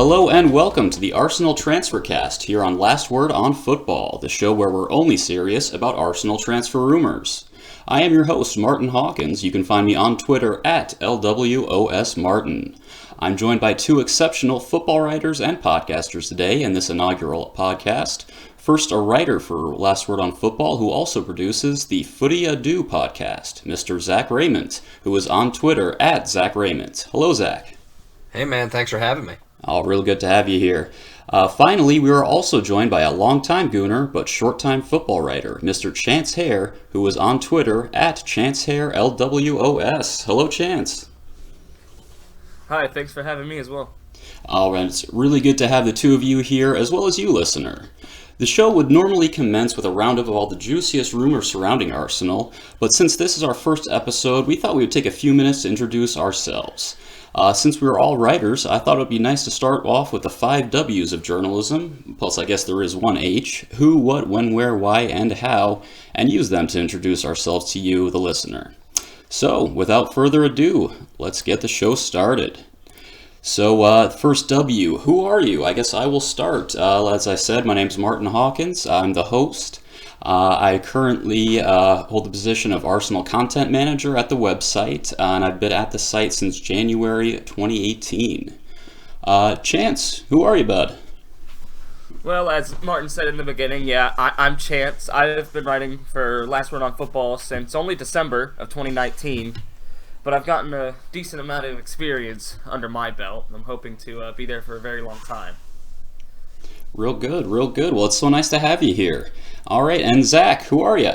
Hello and welcome to the Arsenal Transfercast here on Last Word on Football, the show where we're only serious about Arsenal transfer rumors. I am your host, Martin Hawkins. You can find me on Twitter at LWOSMartin. I'm joined by two exceptional football writers and podcasters today in this inaugural podcast. First, a writer for Last Word on Football who also produces the Footy Ado podcast, Mr. Zach Raymond, who is on Twitter at Zach Raymond. Hello, Zach. Hey, man. Thanks for having me. Oh, real good to have you here. Finally, we are also joined by a longtime Gooner but short-time football writer, Mr. Chance Hare, who is on Twitter at ChanceHareLWOS. Hello, Chance. Hi, thanks for having me as well. All right, it's really good to have the two of you here, as well as you, listener. The show would normally commence with a roundup of all the juiciest rumors surrounding Arsenal, but since this is our first episode, we thought we would take a few minutes to introduce ourselves. Since we are all writers, I thought it would be nice to start off with the 5 W's of journalism, plus I guess there is one H: who, what, when, where, why, and how, and use them to introduce ourselves to you, the listener. So, without further ado, let's get the show started. So, first W, who are you? I guess I will start. As I said, my name's Martin Hawkins. I'm the host. I currently hold the position of Arsenal Content Manager at the website, and I've been at the site since January 2018. Chance, who are you, bud? Well, as Martin said in the beginning, I'm Chance. I've been writing for Last Word on Football since only December of 2019, but I've gotten a decent amount of experience under my belt. I'm hoping to be there for a very long time. Real good, real good. Well, it's so nice to have you here. All right, and Zach, who are you?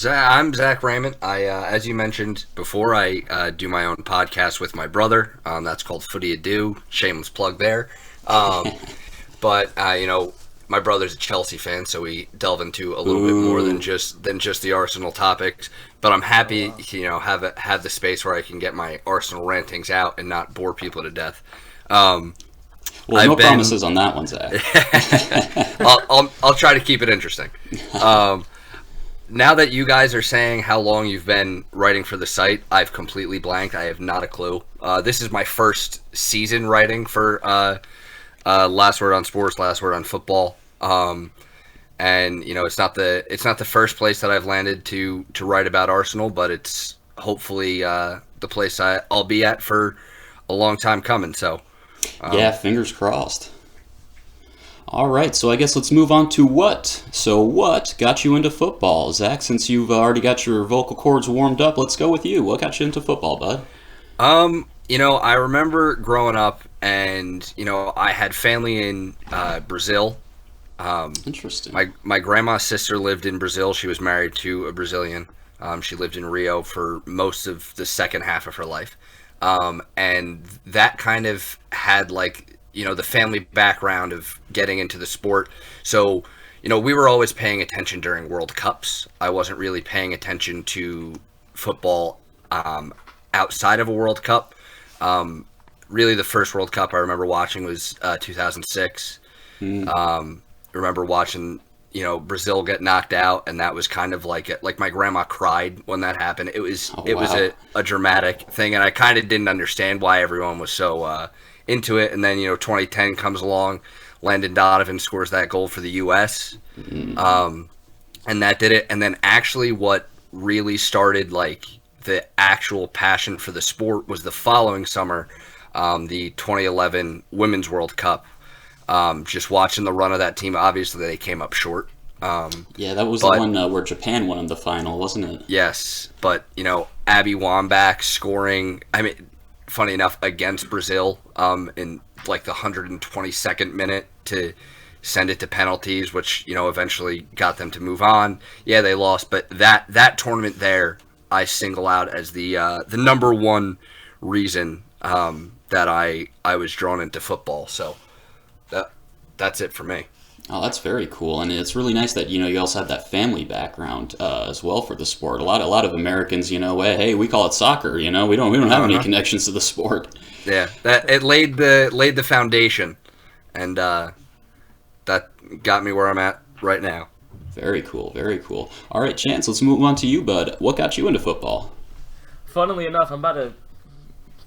I'm Zach Raymond. As you mentioned before, I do my own podcast with my brother. That's called Footy Ado. Shameless plug there. But my brother's a Chelsea fan, so we delve into a little bit more than just the Arsenal topics. But I'm happy, have the space where I can get my Arsenal rantings out and not bore people to death. Well, no promises on that one, Zach. I'll try to keep it interesting. Now that you guys are saying how long you've been writing for the site, I've completely blanked. I have not a clue. This is my first season writing for Last Word on Sports, Last Word on Football. And it's not the first place that I've landed to write about Arsenal, but it's hopefully the place I'll be at for a long time coming. So. Yeah, fingers crossed. All right, so I guess let's move on to what. So what got you into football? Zach, since you've already got your vocal cords warmed up, let's go with you. What got you into football, bud? I remember growing up and, I had family in Brazil. Interesting. My grandma's sister lived in Brazil. She was married to a Brazilian. She lived in Rio for most of the second half of her life. And that kind of had the family background of getting into the sport. So, we were always paying attention during World Cups. I wasn't really paying attention to football outside of a World Cup. Really, the first World Cup I remember watching was 2006. Remember watching Brazil get knocked out, and that was kind of like my grandma cried when that happened. It was a dramatic thing, and I kind of didn't understand why everyone was so into it. And then 2010 comes along, Landon Donovan scores that goal for the U.S. And that did it. And then actually, what really started the actual passion for the sport was the following summer, the 2011 Women's World Cup. Just watching the run of that team, obviously they came up short. Yeah, that was the one where Japan won in the final, wasn't it? Yes, but Abby Wambach scoring. I mean, funny enough, against Brazil in the 122nd minute to send it to penalties, which eventually got them to move on. Yeah, they lost, but that tournament there, I single out as the number one reason that I was drawn into football. So. That's it for me. Oh, that's very cool, and it's really nice that you also have that family background as well for the sport. A lot of Americans, hey, we call it soccer. We don't have any connections to the sport. Yeah, that it laid the foundation, and that got me where I'm at right now. Very cool, very cool. All right, Chance, let's move on to you, bud. What got you into football? Funnily enough, I'm about to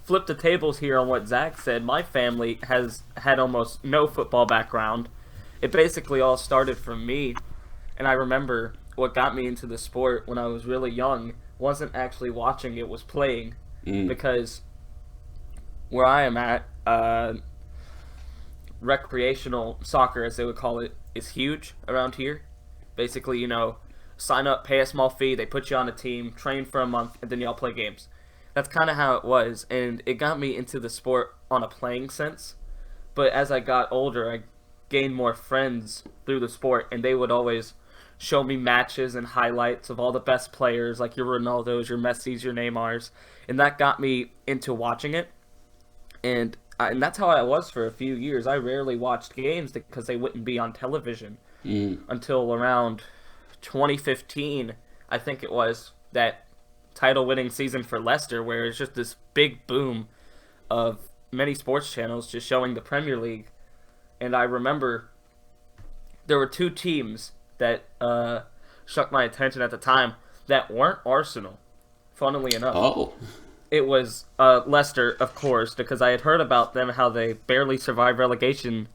flip the tables here on what Zach said, my family has had almost no football background. It basically all started from me, and I remember what got me into the sport when I was really young wasn't actually watching, it was playing, because where I am at, recreational soccer, as they would call it, is huge around here. Basically, sign up, pay a small fee, they put you on a team, train for a month, and then y'all play games. That's kind of how it was, and it got me into the sport on a playing sense. But as I got older, I gained more friends through the sport, and they would always show me matches and highlights of all the best players, like your Ronaldos, your Messis, your Neymars, and that got me into watching it. And that's how I was for a few years. I rarely watched games because they wouldn't be on television until around 2015, I think it was, that title-winning season for Leicester, where it's just this big boom of many sports channels just showing the Premier League. And I remember there were two teams that struck my attention at the time that weren't Arsenal, funnily enough. Oh. It was Leicester, of course, because I had heard about them, how they barely survived relegation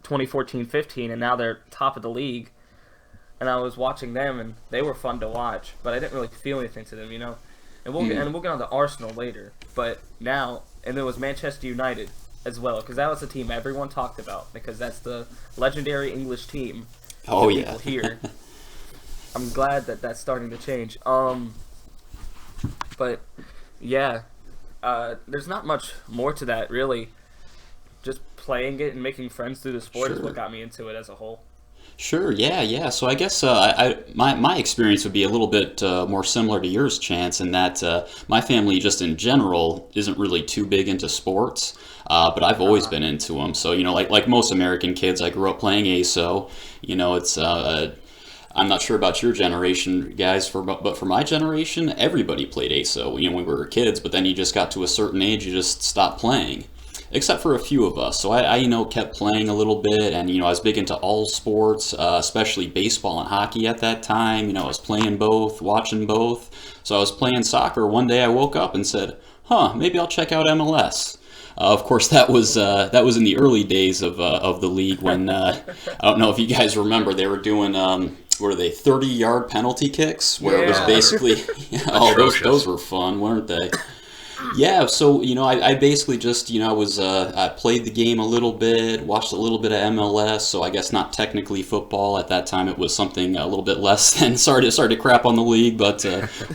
2014-15, and now they're top of the league. And I was watching them, and they were fun to watch, but I didn't really feel anything to them, And we'll get on to Arsenal later, but now, and there was Manchester United as well, because that was the team everyone talked about, because that's the legendary English team. Oh yeah. People here. I'm glad that that's starting to change. But yeah, there's not much more to that really. Just playing it and making friends through the sport is what got me into it as a whole. Sure, yeah. So I guess my experience would be a little bit more similar to yours, Chance, in that my family just in general isn't really too big into sports, but I've always been into them. So, like most American kids, I grew up playing ASO. It's I'm not sure about your generation, guys, but for my generation, everybody played ASO, when we were kids, but then you just got to a certain age, you just stopped playing. Except for a few of us. So I kept playing a little bit, and, I was big into all sports, especially baseball and hockey at that time. I was playing both, watching both. So I was playing soccer. One day I woke up and said, maybe I'll check out MLS. Of course, that was in the early days of the league when, I don't know if you guys remember, they were doing, 30-yard penalty kicks, where it was basically, those were fun, weren't they? Yeah, so, I basically just, I played the game a little bit, watched a little bit of MLS, so I guess not technically football. At that time, it was something a little bit less than, sorry to crap on the league, but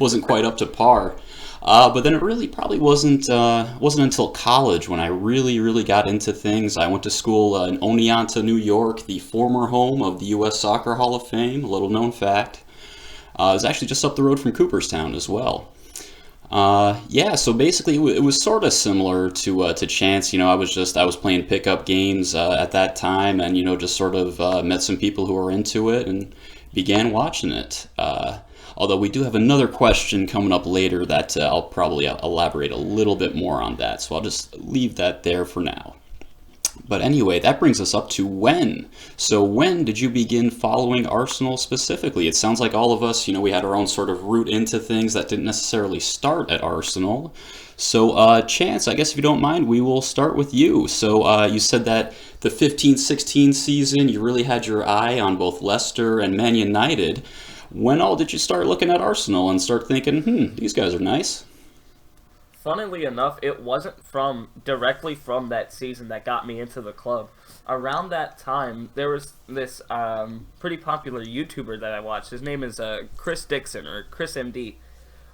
wasn't quite up to par. But then it really probably wasn't until college when I really got into things. I went to school in Oneonta, New York, the former home of the U.S. Soccer Hall of Fame, a little known fact. It was actually just up the road from Cooperstown as well. So basically it was sort of similar to Chance. I was playing pickup games at that time, and just sort of met some people who were into it and began watching it. Although we do have another question coming up later that I'll probably elaborate a little bit more on that, so I'll just leave that there for now. But anyway, that brings us up to when. So when did you begin following Arsenal specifically? It sounds like all of us, we had our own sort of route into things that didn't necessarily start at Arsenal. So Chance, I guess if you don't mind, we will start with you. So you said that the 15-16 season, you really had your eye on both Leicester and Man United. When all did you start looking at Arsenal and start thinking, these guys are nice? Funnily enough, it wasn't directly from that season that got me into the club. Around that time, there was this pretty popular YouTuber that I watched. His name is Chris Dixon, or Chris MD,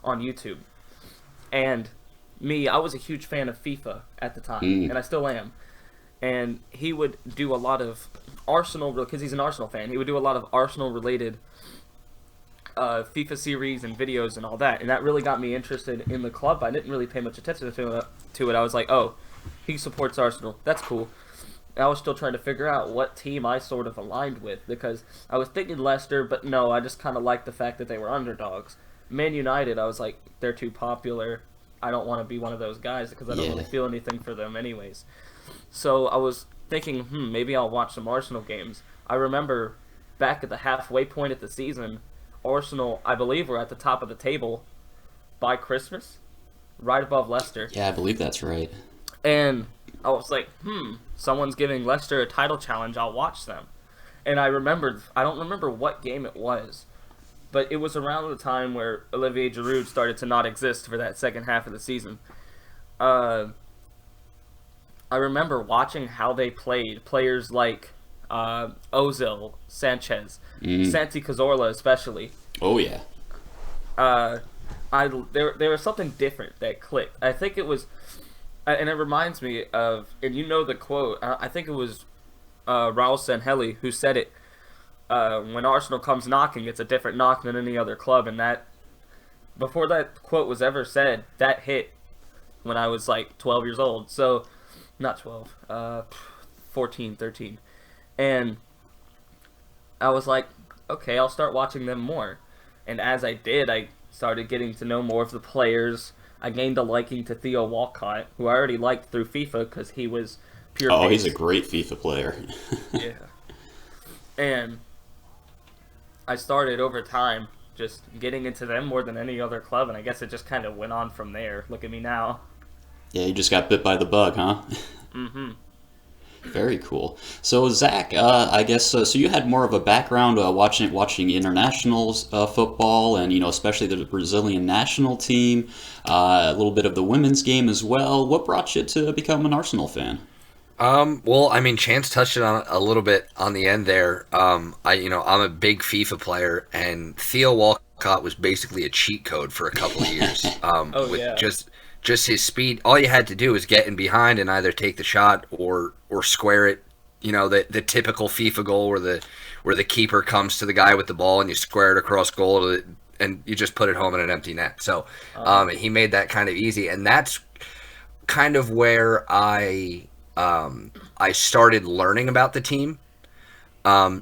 on YouTube. And I was a huge fan of FIFA at the time, and I still am. And he would do a lot of Arsenal, because he's an Arsenal fan, he would do a lot of Arsenal-related FIFA series and videos and all that, and that really got me interested in the club. I didn't really pay much attention to it. I was like, oh, he supports Arsenal. That's cool. I was still trying to figure out what team I sort of aligned with, because I was thinking Leicester, but no, I just kind of liked the fact that they were underdogs. Man United, I was like, they're too popular. I don't want to be one of those guys because I don't really feel anything for them anyways. So I was thinking, maybe I'll watch some Arsenal games. I remember back at the halfway point of the season, Arsenal, I believe, were at the top of the table by Christmas. right above Leicester. Yeah, I believe that's right. And I was like, someone's giving Leicester a title challenge. I'll watch them. And I don't remember what game it was, but it was around the time where Olivier Giroud started to not exist for that second half of the season. I remember watching how they played. Players like Ozil, Sanchez, Santi Cazorla especially. Oh, yeah. There was something different that clicked. I think it was, and it reminds me of, and you know the quote, I think it was Raul Sanheli who said it, when Arsenal comes knocking, it's a different knock than any other club, and that, before that quote was ever said, that hit when I was like 12 years old, so, not 12, 14, 13, and I was like, okay, I'll start watching them more, and as I did, I started getting to know more of the players. I gained a liking to Theo Walcott, who I already liked through FIFA because he was pure pace. He's a great FIFA player. Yeah. And I started over time just getting into them more than any other club, and I guess it just kind of went on from there. Look at me now. Yeah, you just got bit by the bug, huh? Mm-hmm. Very cool. So, Zach, I guess so you had more of a background watching international football, and especially the Brazilian national team, a little bit of the women's game as well. What brought you to become an Arsenal fan? Well, I mean, Chance touched it on a little bit on the end there. I'm a big FIFA player, and Theo Walcott was basically a cheat code for a couple of years. Just his speed. All you had to do was get in behind and either take the shot or square it. The typical FIFA goal where the keeper comes to the guy with the ball and you square it across goal and you just put it home in an empty net. So he made that kind of easy, and that's kind of where I started learning about the team.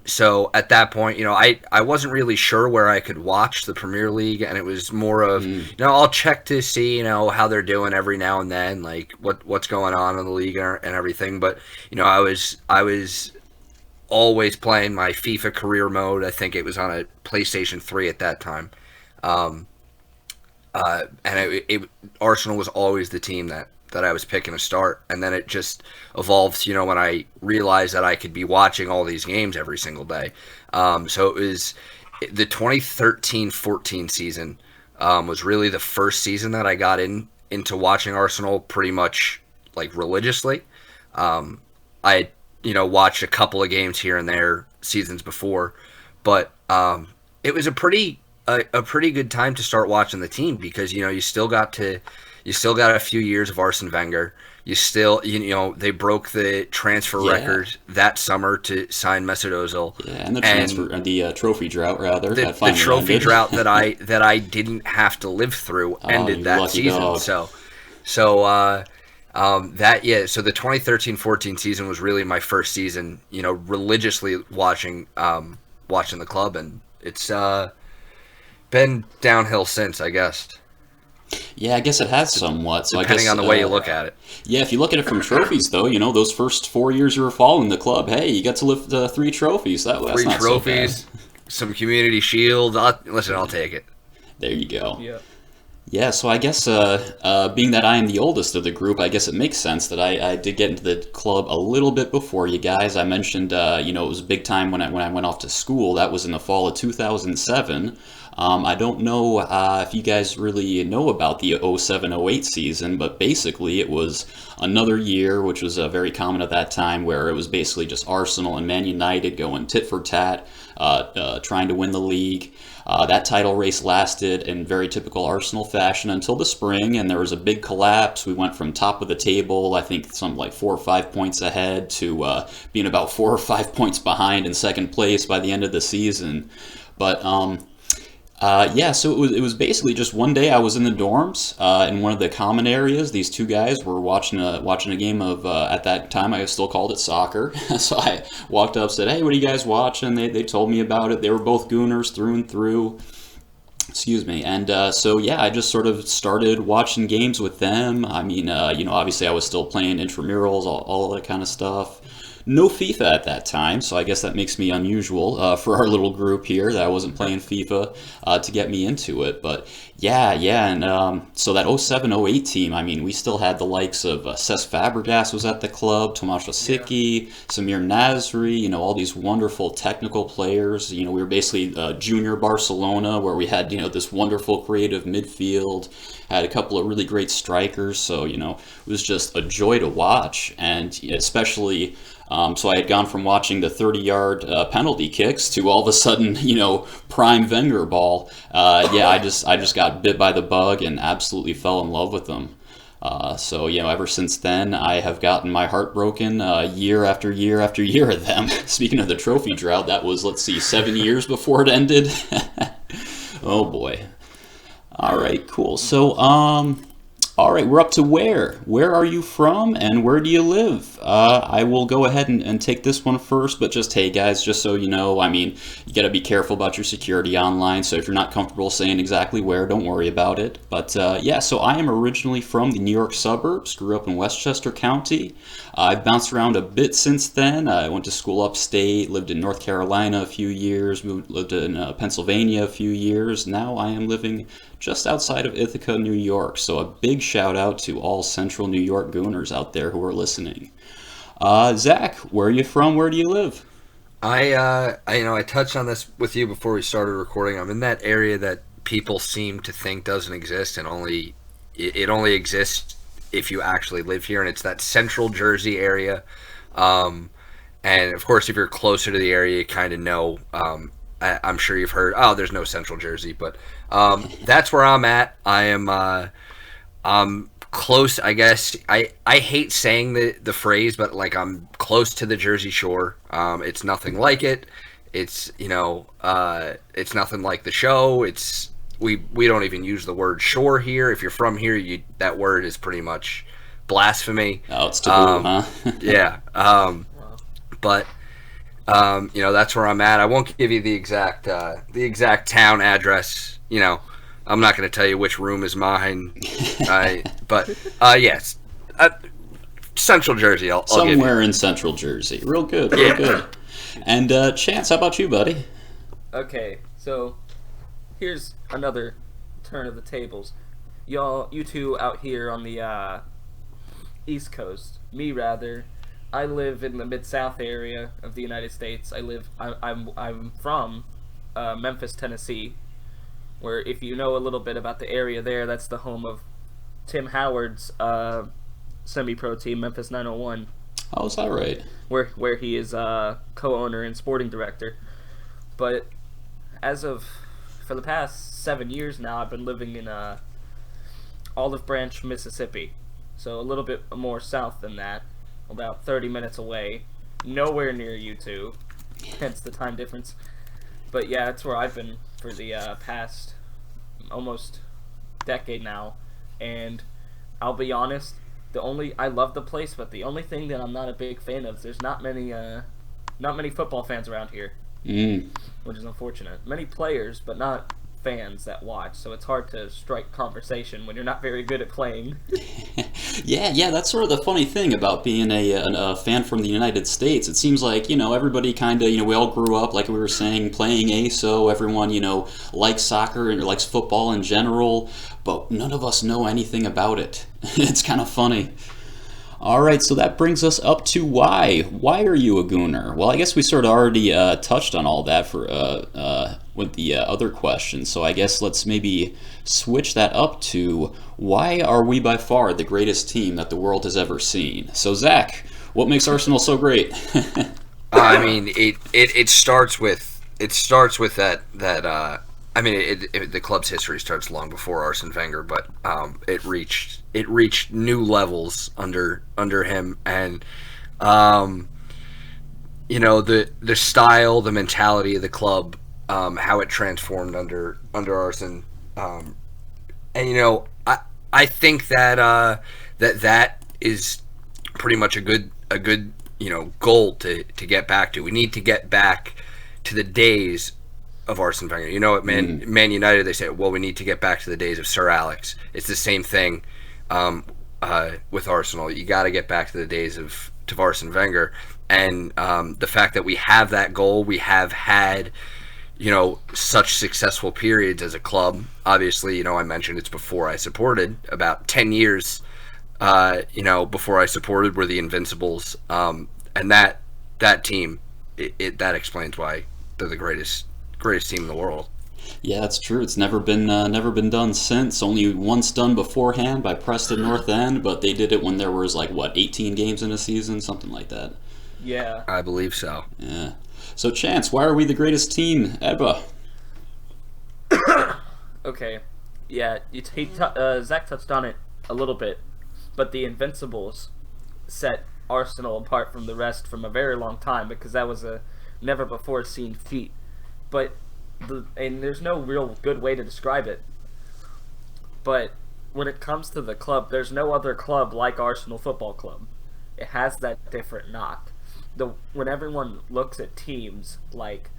So at that point, I wasn't really sure where I could watch the Premier League, and it was more of, I'll check to see, how they're doing every now and then, like what's going on in the league and everything. But, I was always playing my FIFA career mode. I think it was on a PlayStation 3 at that time. And Arsenal was always the team that I was picking to start, and then it just evolved, when I realized that I could be watching all these games every single day. So it was the 2013-14 season was really the first season that I got into watching Arsenal pretty much like religiously. I had, watched a couple of games here and there seasons before, but it was a pretty good time to start watching the team because, you still got a few years of Arsene Wenger. You still, they broke the transfer record that summer to sign Mesut Ozil. Yeah, and the trophy drought rather. The trophy drought that I didn't have to live through ended that season. Dog. So the 2013-14 season was really my first season, religiously watching the club, and it's been downhill since, I guess. Yeah, I guess it has somewhat. So depending on the way you look at it. Yeah, if you look at it from trophies, though, those first 4 years you were following the club, hey, you got to lift 3 trophies. That's not trophies, so bad. Some community shield. I'll take it. There you go. Yeah. Yeah, so I guess being that I am the oldest of the group, I guess it makes sense that I did get into the club a little bit before you guys. I mentioned, it was a big time when I went off to school. That was in the fall of 2007. I don't know if you guys really know about the 07-08 season, but basically it was another year, which was very common at that time, where it was basically just Arsenal and Man United going tit for tat, trying to win the league. That title race lasted in very typical Arsenal fashion until the spring, and there was a big collapse. We went from top of the table, I think something like 4 or 5 points ahead, to being about 4 or 5 points behind in second place by the end of the season. But so it was basically just one day I was in the dorms in one of the common areas. These two guys were watching a game of, at that time I still called it soccer. So I walked up, said, "Hey, what are you guys watching?" They told me about it. They were both Gooners through and through. Excuse me. And I just sort of started watching games with them. I mean, obviously I was still playing intramurals, all that kind of stuff. no FIFA at that time, so I guess that makes me unusual for our little group here that I wasn't playing FIFA to get me into it. But yeah, and so that 07-08 team, I mean, we still had the likes of Cesc Fabregas was at the club, Tomasz Rosicky, Samir Nasri, all these wonderful technical players. We were basically junior Barcelona, where we had, this wonderful creative midfield, had a couple of really great strikers, so, it was just a joy to watch, and especially... so I had gone from watching the 30-yard penalty kicks to all of a sudden, prime Wenger ball. I just got bit by the bug and absolutely fell in love with them. So ever since then, I have gotten my heart broken year after year after year at them. Speaking of the trophy drought, that was, 7 years before it ended. Oh boy. All right, cool. So, all right, we're up to where? Where are you from and where do you live? I will go ahead and take this one first, but just, hey guys, just so you know, I mean, you got to be careful about your security online, so if you're not comfortable saying exactly where, don't worry about it. But yeah, so I am originally from the New York suburbs, grew up in Westchester County. I've bounced around a bit since then. I went to school upstate, lived in North Carolina a few years, lived in Pennsylvania a few years. Now I am living just outside of Ithaca, New York. So a big shout out to all Central New York Gooners out there who are listening. Zach, where are you from? Where do you live? I touched on this with you before we started recording. I'm in that area that people seem to think doesn't exist, and it only exists if you actually live here, and it's that Central Jersey area. And of course, if you're closer to the area, you kind of know. I'm sure you've heard, there's no Central Jersey, but that's where I'm at. I'm close, I guess. I hate saying the phrase, but I'm close to the Jersey Shore. It's nothing like it. It's it's nothing like the show. We don't even use the word shore here. If you're from here, that word is pretty much blasphemy. Oh, it's taboo, huh? Yeah. But that's where I'm at. I won't give you the exact town address. I'm not going to tell you which room is mine. But yes, Central Jersey. I'll give you. Somewhere in Central Jersey. Real good, real good. And Chance, how about you, buddy? Okay, so here's another turn of the tables. You two out here on the East Coast, me rather. I live in the Mid-South area of the United States. I'm from Memphis, Tennessee, where if you know a little bit about the area there, that's the home of Tim Howard's semi-pro team, Memphis 901. Oh, is that right? Where he is co-owner and sporting director. But for the past 7 years now, I've been living in Olive Branch, Mississippi. So a little bit more south than that. About 30 minutes away, nowhere near you two, hence the time difference. But yeah, that's where I've been for the past almost decade now, and I'll be honest, I love the place, but the only thing that I'm not a big fan of is there's not many football fans around here, which is unfortunate. Many players, but not fans that watch, so it's hard to strike conversation when you're not very good at playing. Yeah, that's sort of the funny thing about being a fan from the United States. It seems like, everybody kind of, we all grew up, like we were saying, playing ASO. Everyone, likes soccer and likes football in general, but none of us know anything about it. It's kind of funny. All right, so that brings us up to why. Why are you a Gooner? Well, I guess we sort of already touched on all that with the other questions. So I guess let's maybe switch that up to why are we by far the greatest team that the world has ever seen? So Zach, what makes Arsenal so great? I mean, it starts with that. I mean, the club's history starts long before Arsene Wenger, but it reached new levels under him, and the style, the mentality of the club, how it transformed under Arsene, and I think that that is pretty much a good goal to get back to. We need to get back to the days of Arsene Wenger. Man United, they say, well, we need to get back to the days of Sir Alex. It's the same thing with Arsenal. You got to get back to the days of Arsene Wenger. And the fact that we have that goal, we have had, such successful periods as a club. Obviously, I mentioned it's before I supported. About 10 years, before I supported were the Invincibles. And that team, that explains why they're the greatest team in the world. Yeah, that's true. It's never been done since. Only once done beforehand by Preston North End, but they did it when there was 18 games in a season, something like that. Yeah, I believe so. Yeah. So Chance, why are we the greatest team ever? Okay. Yeah, Zach touched on it a little bit, but the Invincibles set Arsenal apart from the rest from a very long time because that was a never before seen feat. But and there's no real good way to describe it. But when it comes to the club, there's no other club like Arsenal Football Club. It has that different knock. When everyone looks at teams like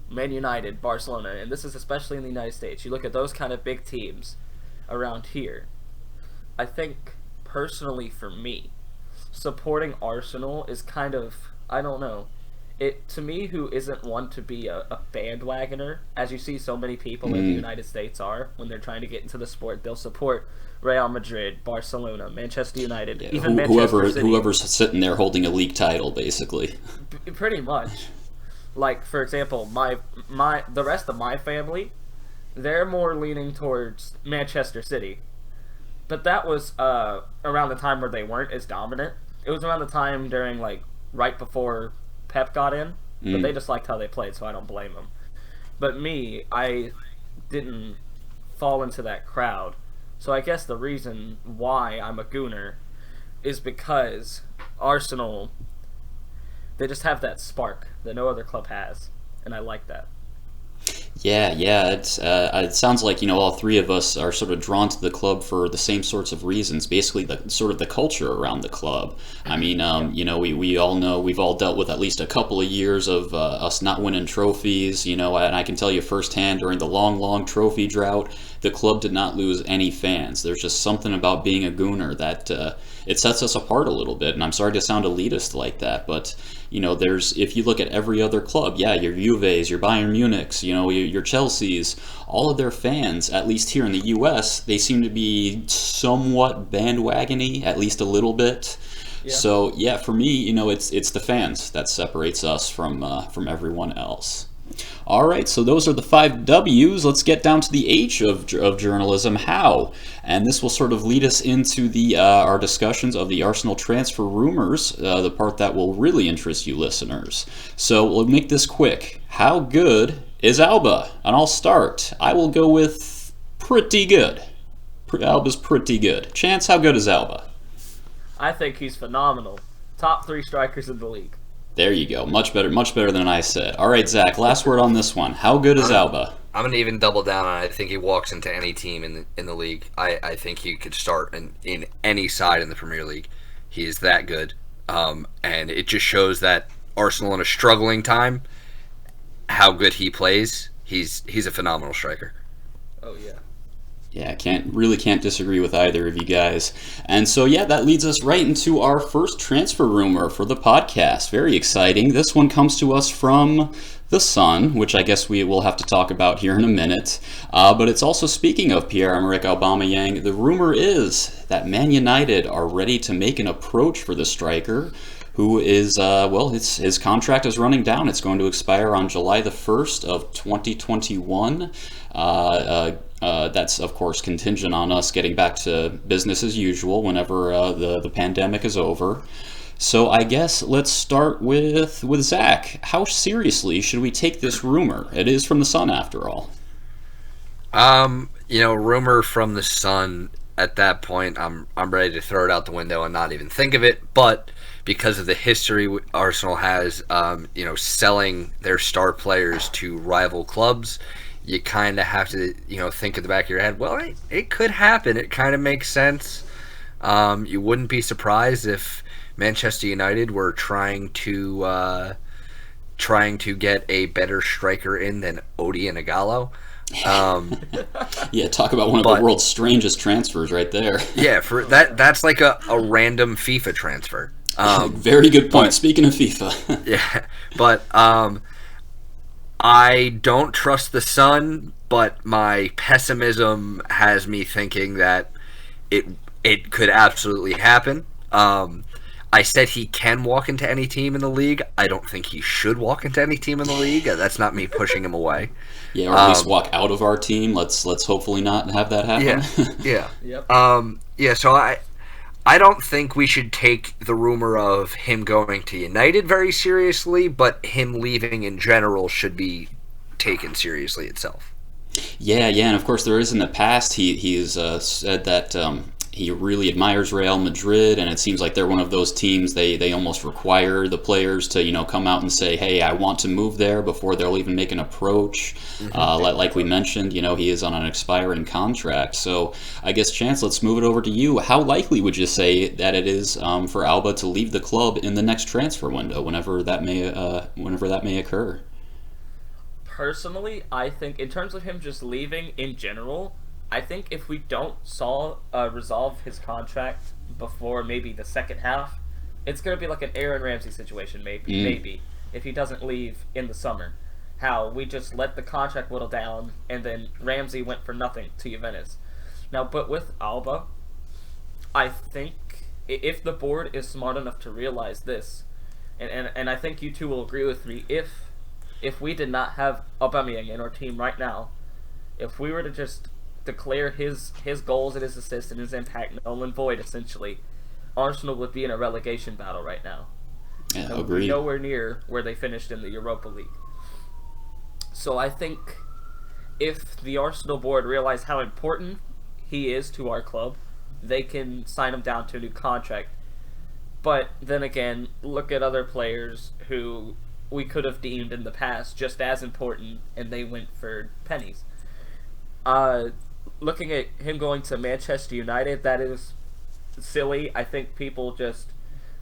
Man United, Barcelona, and this is especially in the United States, you look at those kind of big teams around here. I think, personally for me, supporting Arsenal is kind of, I don't know, to me, who isn't one to be a bandwagoner, as you see so many people in the United States are, when they're trying to get into the sport, they'll support Real Madrid, Barcelona, Manchester United, even Manchester City. Whoever's sitting there holding a league title, basically. Pretty much. Like, for example, the rest of my family, they're more leaning towards Manchester City. But that was around the time where they weren't as dominant. It was around the time during, right before Pep got in, but they just liked how they played, so I don't blame them. But me, I didn't fall into that crowd. So I guess the reason why I'm a Gooner is because Arsenal, they just have that spark that no other club has, and I like that. Yeah, it sounds like all three of us are sort of drawn to the club for the same sorts of reasons. Basically, the culture around the club. I mean, we all know we've all dealt with at least a couple of years of us not winning trophies. And I can tell you firsthand during the long trophy drought, the club did not lose any fans. There's just something about being a Gooner that it sets us apart a little bit. And I'm sorry to sound elitist like that, but if you look at every other club, your Juves, your Bayern Munichs, your Chelseas, all of their fans, at least here in the U.S., they seem to be somewhat bandwagony, at least a little bit. Yeah. So for me, it's the fans that separates us from everyone else. All right, so those are the 5 W's. Let's get down to the H of journalism, how. And this will sort of lead us into our discussions of the Arsenal transfer rumors, the part that will really interest you listeners. So we'll make this quick. How good is Alba? And I'll start. I will go with pretty good. Alba's pretty good. Chance, how good is Alba? I think he's phenomenal. Top 3 strikers in the league. There you go. Much better than I said. All right, Zach, last word on this one. How good is Alba? I'm going to even double down on it. I think he walks into any team in the league. I think he could start in any side in the Premier League. He is that good. And it just shows that Arsenal in a struggling time, how good he plays. He's a phenomenal striker. Oh, yeah. Yeah, can't disagree with either of you guys. And so, that leads us right into our first transfer rumor for the podcast. Very exciting. This one comes to us from The Sun, which I guess we will have to talk about here in a minute. But it's also, speaking of Pierre-Emerick Aubameyang, the rumor is that Man United are ready to make an approach for the striker, who is, his contract is running down. It's going to expire on July the 1st of 2021. That's, of course, contingent on us getting back to business as usual whenever the pandemic is over. So I guess let's start with Zach. How seriously should we take this rumor? It is from The Sun, after all. Rumor from The Sun, at that point, I'm ready to throw it out the window and not even think of it. But because of the history Arsenal has, selling their star players to rival clubs, you kind of have to, think at the back of your head, well, it could happen. It kind of makes sense. You wouldn't be surprised if Manchester United were trying to get a better striker in than Odi and Ighalo. Talk about one of the world's strangest transfers right there. Yeah, for that's like a random FIFA transfer. Very good point. Speaking of FIFA. Yeah, but I don't trust the Sun, but my pessimism has me thinking that it could absolutely happen. I said he can walk into any team in the league. I don't think he should walk into any team in the league. That's not me pushing him away. Yeah, or at least walk out of our team. Let's hopefully not have that happen. Yeah. Yep. So I don't think we should take the rumor of him going to United very seriously, but him leaving in general should be taken seriously itself. Yeah, and of course there is in the past he's said that he really admires Real Madrid, and it seems like they're one of those teams they almost require the players to come out and say, hey, I want to move there before they'll even make an approach. Like we mentioned, he is on an expiring contract. So I guess, Chance, let's move it over to you. How likely would you say that it is for Alba to leave the club in the next transfer window, whenever that may occur? Personally, I think in terms of him just leaving in general, I think if we don't resolve his contract before maybe the second half, it's going to be like an Aaron Ramsey situation, maybe, if he doesn't leave in the summer. How we just let the contract whittle down, and then Ramsey went for nothing to Juventus. Now, but with Alba, I think if the board is smart enough to realize this, and I think you two will agree with me, if we did not have Aubameyang in our team right now, if we were to just declare his goals and his assists and his impact null and void, essentially, Arsenal would be in a relegation battle right now. Yeah, agreed. Nowhere near where they finished in the Europa League. So I think if the Arsenal board realize how important he is to our club, they can sign him down to a new contract. But then again, look at other players who we could have deemed in the past just as important, and they went for pennies. Looking at him going to Manchester United, that is silly. I think people just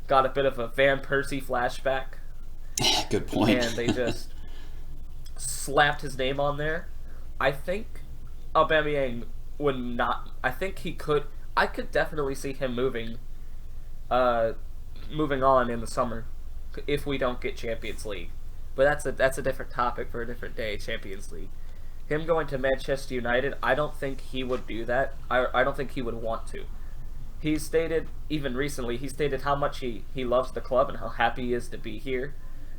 got a bit of a Van Persie flashback. Good point. And they just slapped his name on there. I think Aubameyang would not. I think he could. I could definitely see him moving on in the summer if we don't get Champions League. But that's a different topic for a different day. Champions League. Him going to Manchester United, I don't think he would do that. I don't think he would want to. He stated, even recently, how much he loves the club and how happy he is to be here,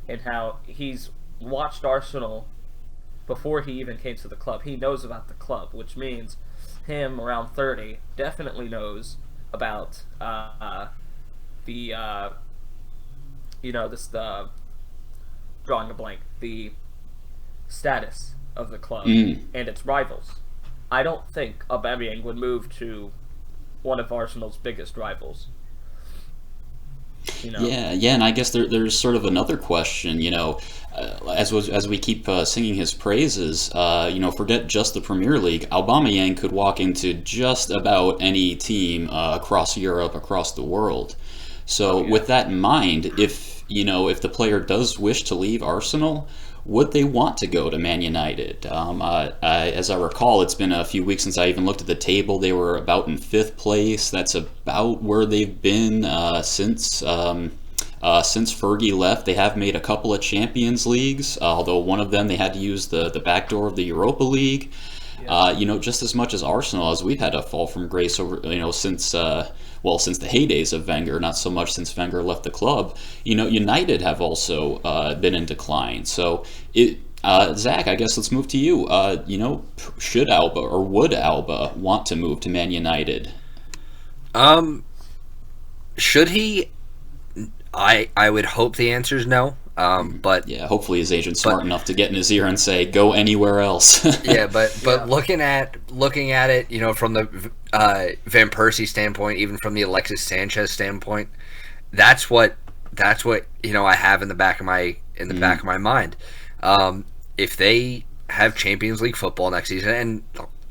and how he's watched Arsenal before he even came to the club. He knows about the club, which means him, around 30, definitely knows about drawing a blank, the status of the club and its rivals. I don't think Aubameyang would move to one of Arsenal's biggest rivals. Yeah, and I guess there's sort of another question. As we keep singing his praises, forget just the Premier League. Aubameyang could walk into just about any team across Europe, across the world. So with that in mind, if the player does wish to leave Arsenal, would they want to go to Man United? As I recall, it's been a few weeks since I even looked at the table. They were about in 5th place. That's about where they've been since Fergie left. They have made a couple of Champions Leagues, although one of them they had to use the back door of the Europa League. Just as much as Arsenal, as we've had a fall from grace over, since the heydays of Wenger, not so much since Wenger left the club. United have also been in decline. So, Zach, I guess let's move to you. Should Alba or would Alba want to move to Man United? Should he? I would hope the answer is no. But yeah, hopefully his agent's smart enough to get in his ear and say, "Go anywhere else." but looking at it, from the Van Persie standpoint, even from the Alexis Sanchez standpoint, that's what I have in the back of my mind. If they have Champions League football next season,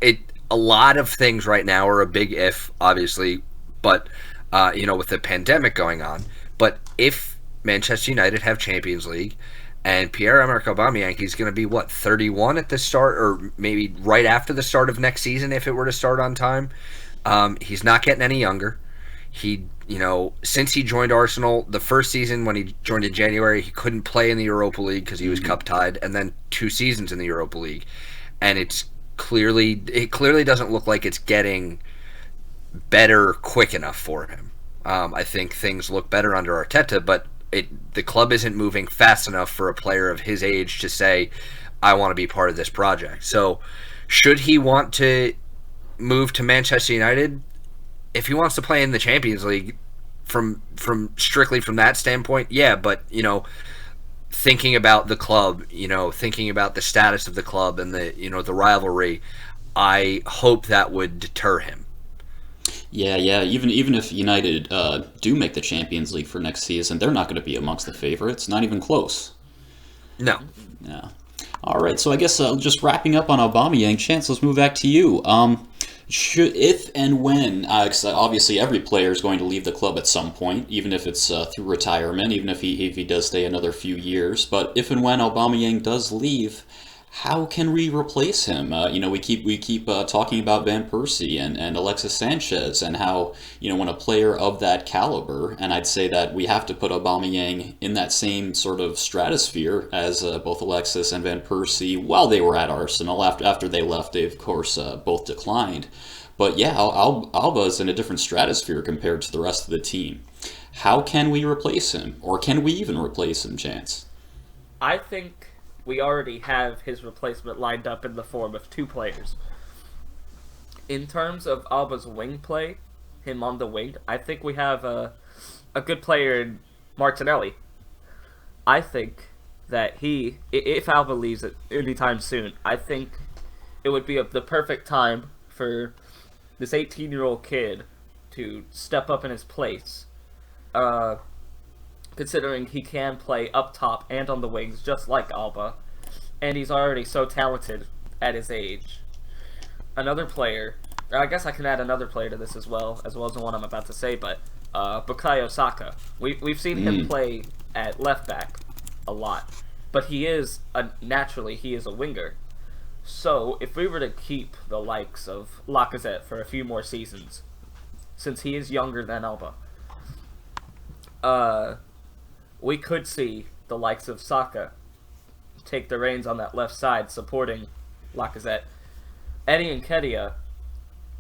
and a lot of things right now are a big if, obviously, but with the pandemic going on, but if Manchester United have Champions League, and Pierre-Emerick Aubameyang, he's going to be, 31 at the start, or maybe right after the start of next season if it were to start on time. He's not getting any younger. He since he joined Arsenal, the first season when he joined in January, he couldn't play in the Europa League because he was cup tied, and then 2 seasons in the Europa League, and it clearly doesn't look like it's getting better quick enough for him. I think things look better under Arteta, but the club isn't moving fast enough for a player of his age to say, I want to be part of this project. So should he want to move to Manchester United? If he wants to play in the Champions League from strictly from that standpoint, yeah, but thinking about the club, thinking about the status of the club and the rivalry, I hope that would deter him. Yeah. Even if United do make the Champions League for next season, they're not going to be amongst the favorites. Not even close. No. Yeah. All right. So I guess just wrapping up on Aubameyang, Chance, let's move back to you. If and when, 'cause obviously every player is going to leave the club at some point, even if it's through retirement, even if he does stay another few years. But if and when Aubameyang does leave, how can we replace him? We keep talking about Van Persie and Alexis Sanchez and how when a player of that caliber, and I'd say that we have to put Aubameyang in that same sort of stratosphere as both Alexis and Van Persie while they were at Arsenal. After they left, they of course both declined. But yeah, Alba is in a different stratosphere compared to the rest of the team. How can we replace him, or can we even replace him, Chance? I think we already have his replacement lined up in the form of 2 players. In terms of Alba's wing play, him on the wing, I think we have a good player in Martinelli. I think that if Alba leaves it anytime soon, I think it would be the perfect time for this 18-year-old kid to step up in his place. Considering he can play up top and on the wings just like Alba, and he's already so talented at his age. Another player, I guess I can add another player to this as well as the one I'm about to say, but Bukayo Saka. We've seen him play at left back a lot, but he is naturally a winger. So if we were to keep the likes of Lacazette for a few more seasons, since he is younger than Alba, we could see the likes of Saka take the reins on that left side, supporting Lacazette. Eddie Nketiah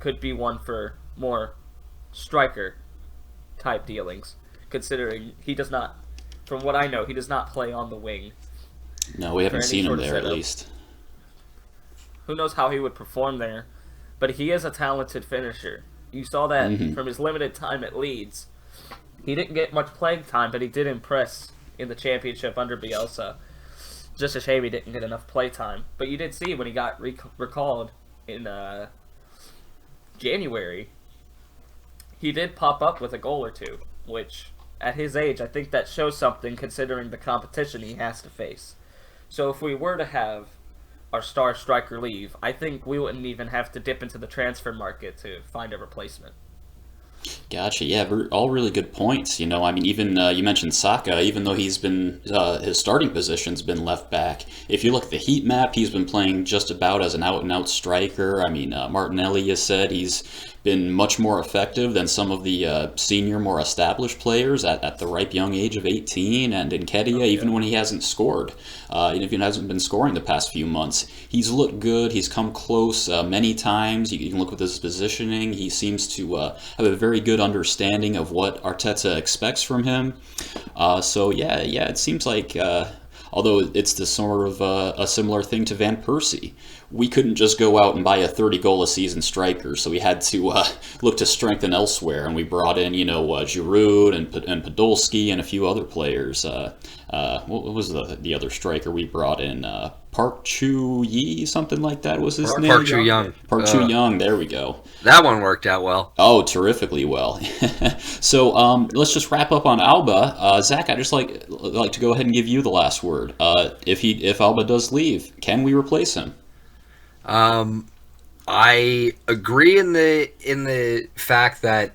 could be one for more striker-type dealings, considering he does not, from what I know, he does not play on the wing. No, we haven't seen him there, at least. Who knows how he would perform there, but he is a talented finisher. You saw that from his limited time at Leeds. He didn't get much playing time, but he did impress in the Championship under Bielsa. Just a shame he didn't get enough play time. But you did see when he got recalled in January, he did pop up with a goal or two, which at his age, I think that shows something considering the competition he has to face. So if we were to have our star striker leave, I think we wouldn't even have to dip into the transfer market to find a replacement. Gotcha. Yeah, all really good points. Even you mentioned Saka, even though he's been his starting position's been left back. If you look at the heat map, he's been playing just about as an out-and-out striker. Martinelli, you said he's been much more effective than some of the senior, more established players at the ripe young age of 18. And Nketiah, even when he hasn't scored, if he hasn't been scoring the past few months, he's looked good. He's come close many times. You can look with his positioning. He seems to have a very good understanding of what Arteta expects from him. It seems like although it's the sort of a similar thing to Van Persie. We couldn't just go out and buy a 30-goal-a-season striker, so we had to look to strengthen elsewhere, and we brought in, Giroud and Podolski and a few other players. What was the other striker we brought in? Park Chu-yi, something like that was his name? Park Chu-young. Park Chu-young, there we go. That one worked out well. Oh, terrifically well. So let's just wrap up on Alba. Zach, I'd just like to go ahead and give you the last word. If Alba does leave, can we replace him? I agree in the fact that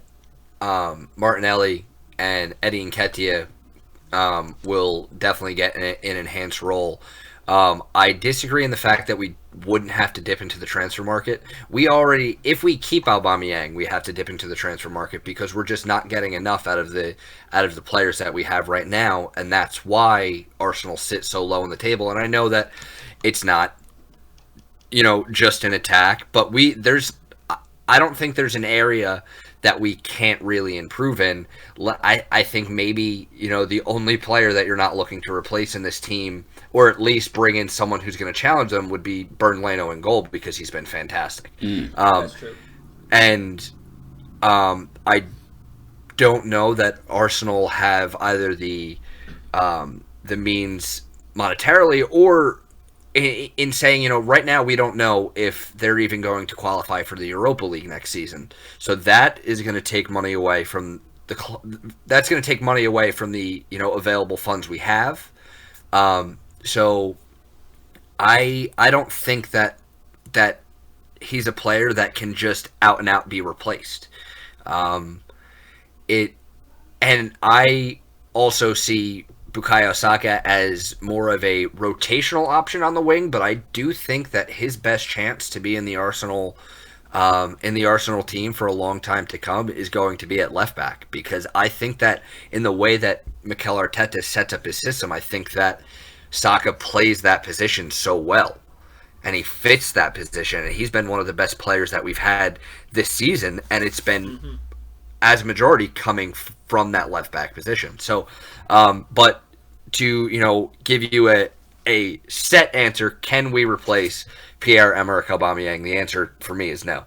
Martinelli and Eddie Nketiah will definitely get an enhanced role. I disagree in the fact that we wouldn't have to dip into the transfer market. If we keep Aubameyang, we have to dip into the transfer market because we're just not getting enough out of the players that we have right now, and that's why Arsenal sit so low on the table. And I know that it's not, just an attack, but I don't think there's an area that we can't really improve in. I think maybe, the only player that you're not looking to replace in this team, or at least bring in someone who's going to challenge them, would be Bernd Leno in goal because he's been fantastic. That's true. And I don't know that Arsenal have either the means monetarily or in saying, right now we don't know if they're even going to qualify for the Europa League next season. So that is going to take money away from that's going to take money away from the, available funds we have. So I don't think that he's a player that can just out and out be replaced. And I also see Bukayo Saka as more of a rotational option on the wing, but I do think that his best chance to be in the Arsenal team for a long time to come is going to be at left back, because I think that in the way that Mikel Arteta sets up his system, I think that Saka plays that position so well, and he fits that position, and he's been one of the best players that we've had this season, and it's been as a majority coming from that left back position. So, but to give you a set answer, can we replace Pierre-Emerick Aubameyang? The answer for me is no.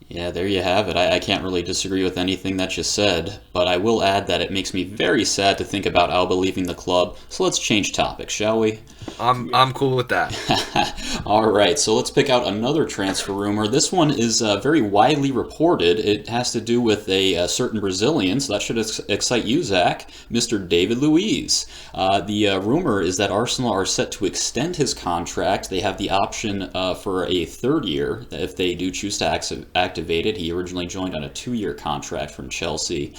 Yeah, there you have it. I can't really disagree with anything that you said, but I will add that it makes me very sad to think about Alba leaving the club. So let's change topics, shall we? I'm cool with that. All right, so let's pick out another transfer rumor. This one is very widely reported. It has to do with a certain Brazilian, so that should excite you, Zach, Mr. David Luiz. The rumor is that Arsenal are set to extend his contract. They have the option for a third year if they do choose to activate it. He originally joined on a 2-year contract from Chelsea.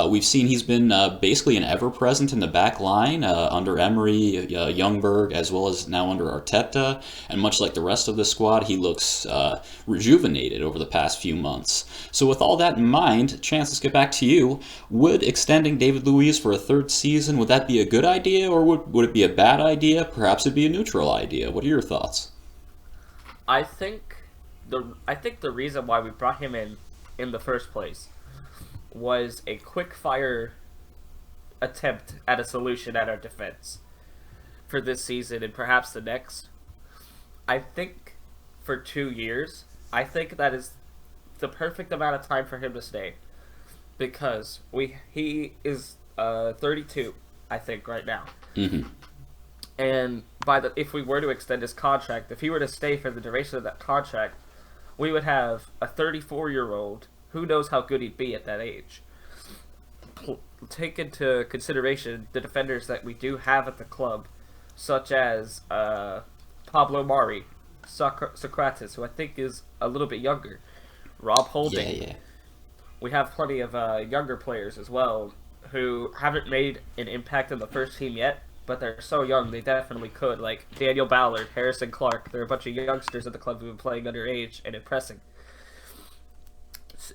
We've seen he's been basically an ever-present in the back line under Emery, Youngberg, as well as now under Arteta, and much like the rest of the squad, he looks rejuvenated over the past few months. So with all that in mind, Chance, let's get back to you. Would extending David Luiz for a third season, would that be a good idea, or would it be a bad idea? Perhaps it'd be a neutral idea. What are your thoughts? I think the reason why we brought him in the first place was a quick fire attempt at a solution at our defense for this season and perhaps the next. I think for 2 years, I think that is the perfect amount of time for him to stay, because he is 32, I think, right now. Mm-hmm. And if we were to extend his contract, if he were to stay for the duration of that contract, we would have a 34-year-old. Who knows how good he'd be at that age? Take into consideration the defenders that we do have at the club, such as Pablo Mari, Socrates, who I think is a little bit younger, Rob Holding. Yeah. We have plenty of younger players as well who haven't made an impact in the first team yet, but they're so young they definitely could, like Daniel Ballard, Harrison Clark. They're a bunch of youngsters at the club who've been playing underage and impressing.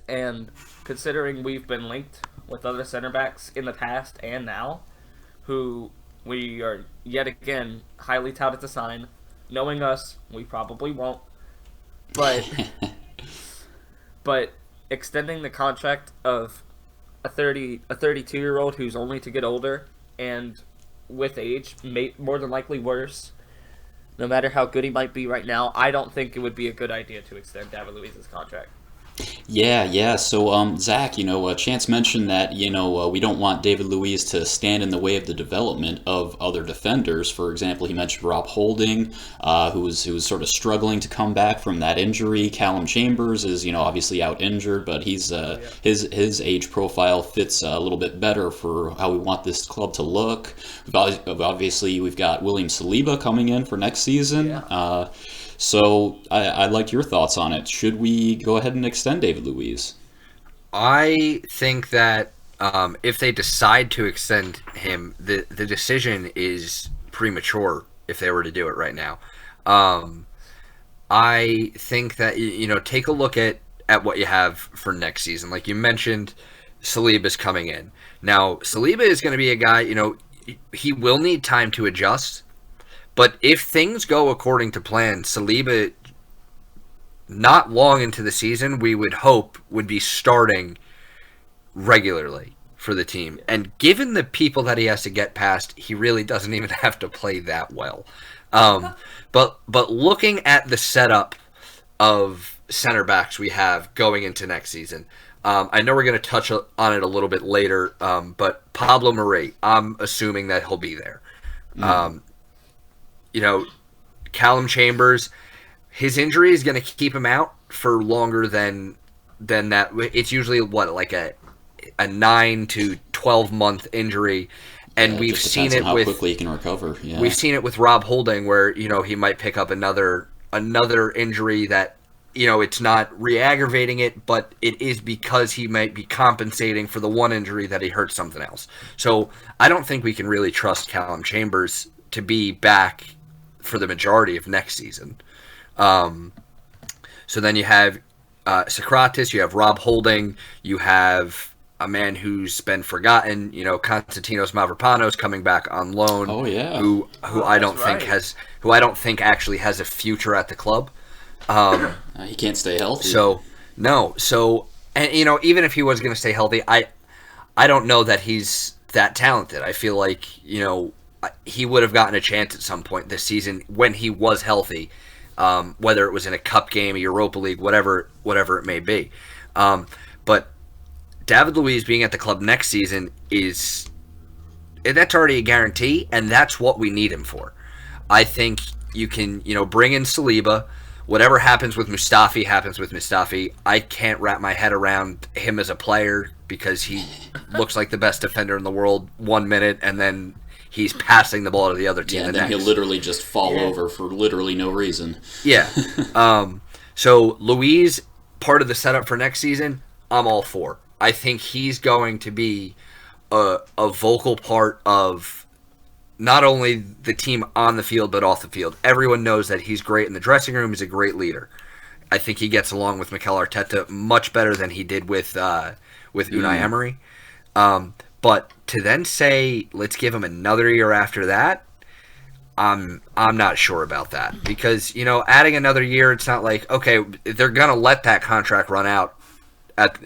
And considering we've been linked with other center backs in the past and now, who we are yet again highly touted to sign, knowing us, we probably won't. But extending the contract of a 32-year-old who's only to get older and with age, more than likely worse, no matter how good he might be right now, I don't think it would be a good idea to extend David Luiz's contract. Yeah. So, Zach, Chance mentioned that, we don't want David Luiz to stand in the way of the development of other defenders. For example, he mentioned Rob Holding, who was sort of struggling to come back from that injury. Callum Chambers is, obviously out injured, but he's his age profile fits a little bit better for how we want this club to look. Obviously, we've got William Saliba coming in for next season. Yeah. So I'd like your thoughts on it. Should we go ahead and extend David Luiz? I think that if they decide to extend him, the decision is premature if they were to do it right now. I think that, take a look at what you have for next season. Like you mentioned, Saliba is coming in. Now, Saliba is going to be a guy, he will need time to adjust. But if things go according to plan, Saliba, not long into the season, we would hope would be starting regularly for the team. And given the people that he has to get past, he really doesn't even have to play that well. But looking at the setup of center backs we have going into next season, I know we're going to touch on it a little bit later, but Pablo Mari, I'm assuming that he'll be there. Callum Chambers, his injury is going to keep him out for longer than that. It's usually like a 9 to 12 month injury, and we've seen it how with quickly he can recover. Yeah. We've seen it with Rob Holding, where he might pick up another injury that it's not re-aggravating it, but it is because he might be compensating for the one injury that he hurt something else. So I don't think we can really trust Callum Chambers to be back for the majority of next season. So then you have Socrates, you have Rob Holding, you have a man who's been forgotten, Konstantinos Mavropanos coming back on loan. Oh yeah, who I don't think actually has a future at the club. He can't stay healthy. And even if he was going to stay healthy, I don't know that he's that talented. I feel like he would have gotten a chance at some point this season when he was healthy, whether it was in a cup game, a Europa League, whatever it may be. But David Luiz being at the club next season that's already a guarantee, and that's what we need him for. I think you can, bring in Saliba. Whatever happens with Mustafi happens with Mustafi. I can't wrap my head around him as a player because he looks like the best defender in the world 1 minute, and then he's passing the ball to the other team. Yeah, and then he'll literally just fall over for literally no reason. Yeah. So Luiz, part of the setup for next season, I'm all for. I think he's going to be a vocal part of not only the team on the field, but off the field. Everyone knows that he's great in the dressing room. He's a great leader. I think he gets along with Mikel Arteta much better than he did with Unai Emery. But to then say, let's give him another year after that, I'm not sure about that. Because, adding another year, it's not like, okay, they're going to let that contract run out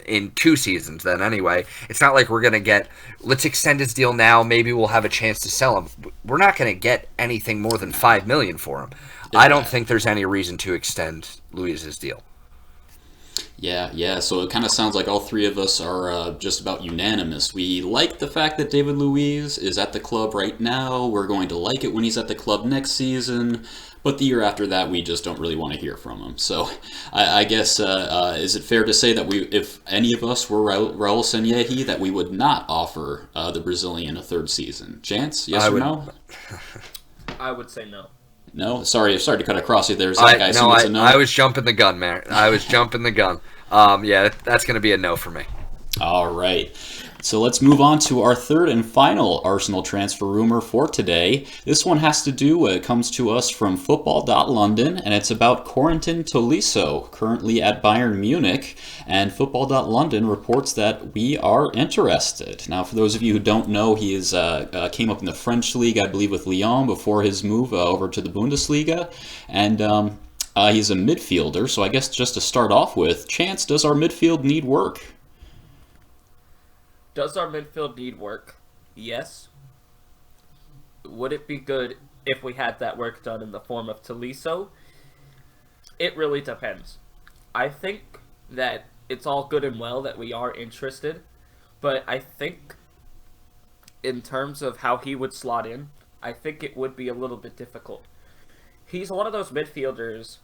in 2 seasons then anyway. It's not like we're going to let's extend his deal now, maybe we'll have a chance to sell him. We're not going to get anything more than $5 million for him. Yeah. I don't think there's any reason to extend Luiz's deal. Yeah. So it kind of sounds like all three of us are just about unanimous. We like the fact that David Luiz is at the club right now. We're going to like it when he's at the club next season. But the year after that, we just don't really want to hear from him. So I guess, is it fair to say that if any of us were Raul Sanllehi, that we would not offer the Brazilian a third season? Chance, yes or no? I would say no. No? Sorry to cut across you there, Zach. I was jumping the gun, man. I was jumping the gun. Yeah, that's going to be a no for me. All right. So let's move on to our third and final Arsenal transfer rumor for today. This one has to do, it comes to us from Football.London, and it's about Corentin Tolisso, currently at Bayern Munich. And Football.London reports that we are interested. Now, for those of you who don't know, he came up in the French league, I believe, with Lyon before his move over to the Bundesliga. And he's a midfielder, so I guess just to start off with, Chance, does our midfield need work? Does our midfield need work? Yes. Would it be good if we had that work done in the form of Tolisso? It really depends. I think that it's all good and well that we are interested, but I think in terms of how he would slot in, I think it would be a little bit difficult. He's one of those midfielders.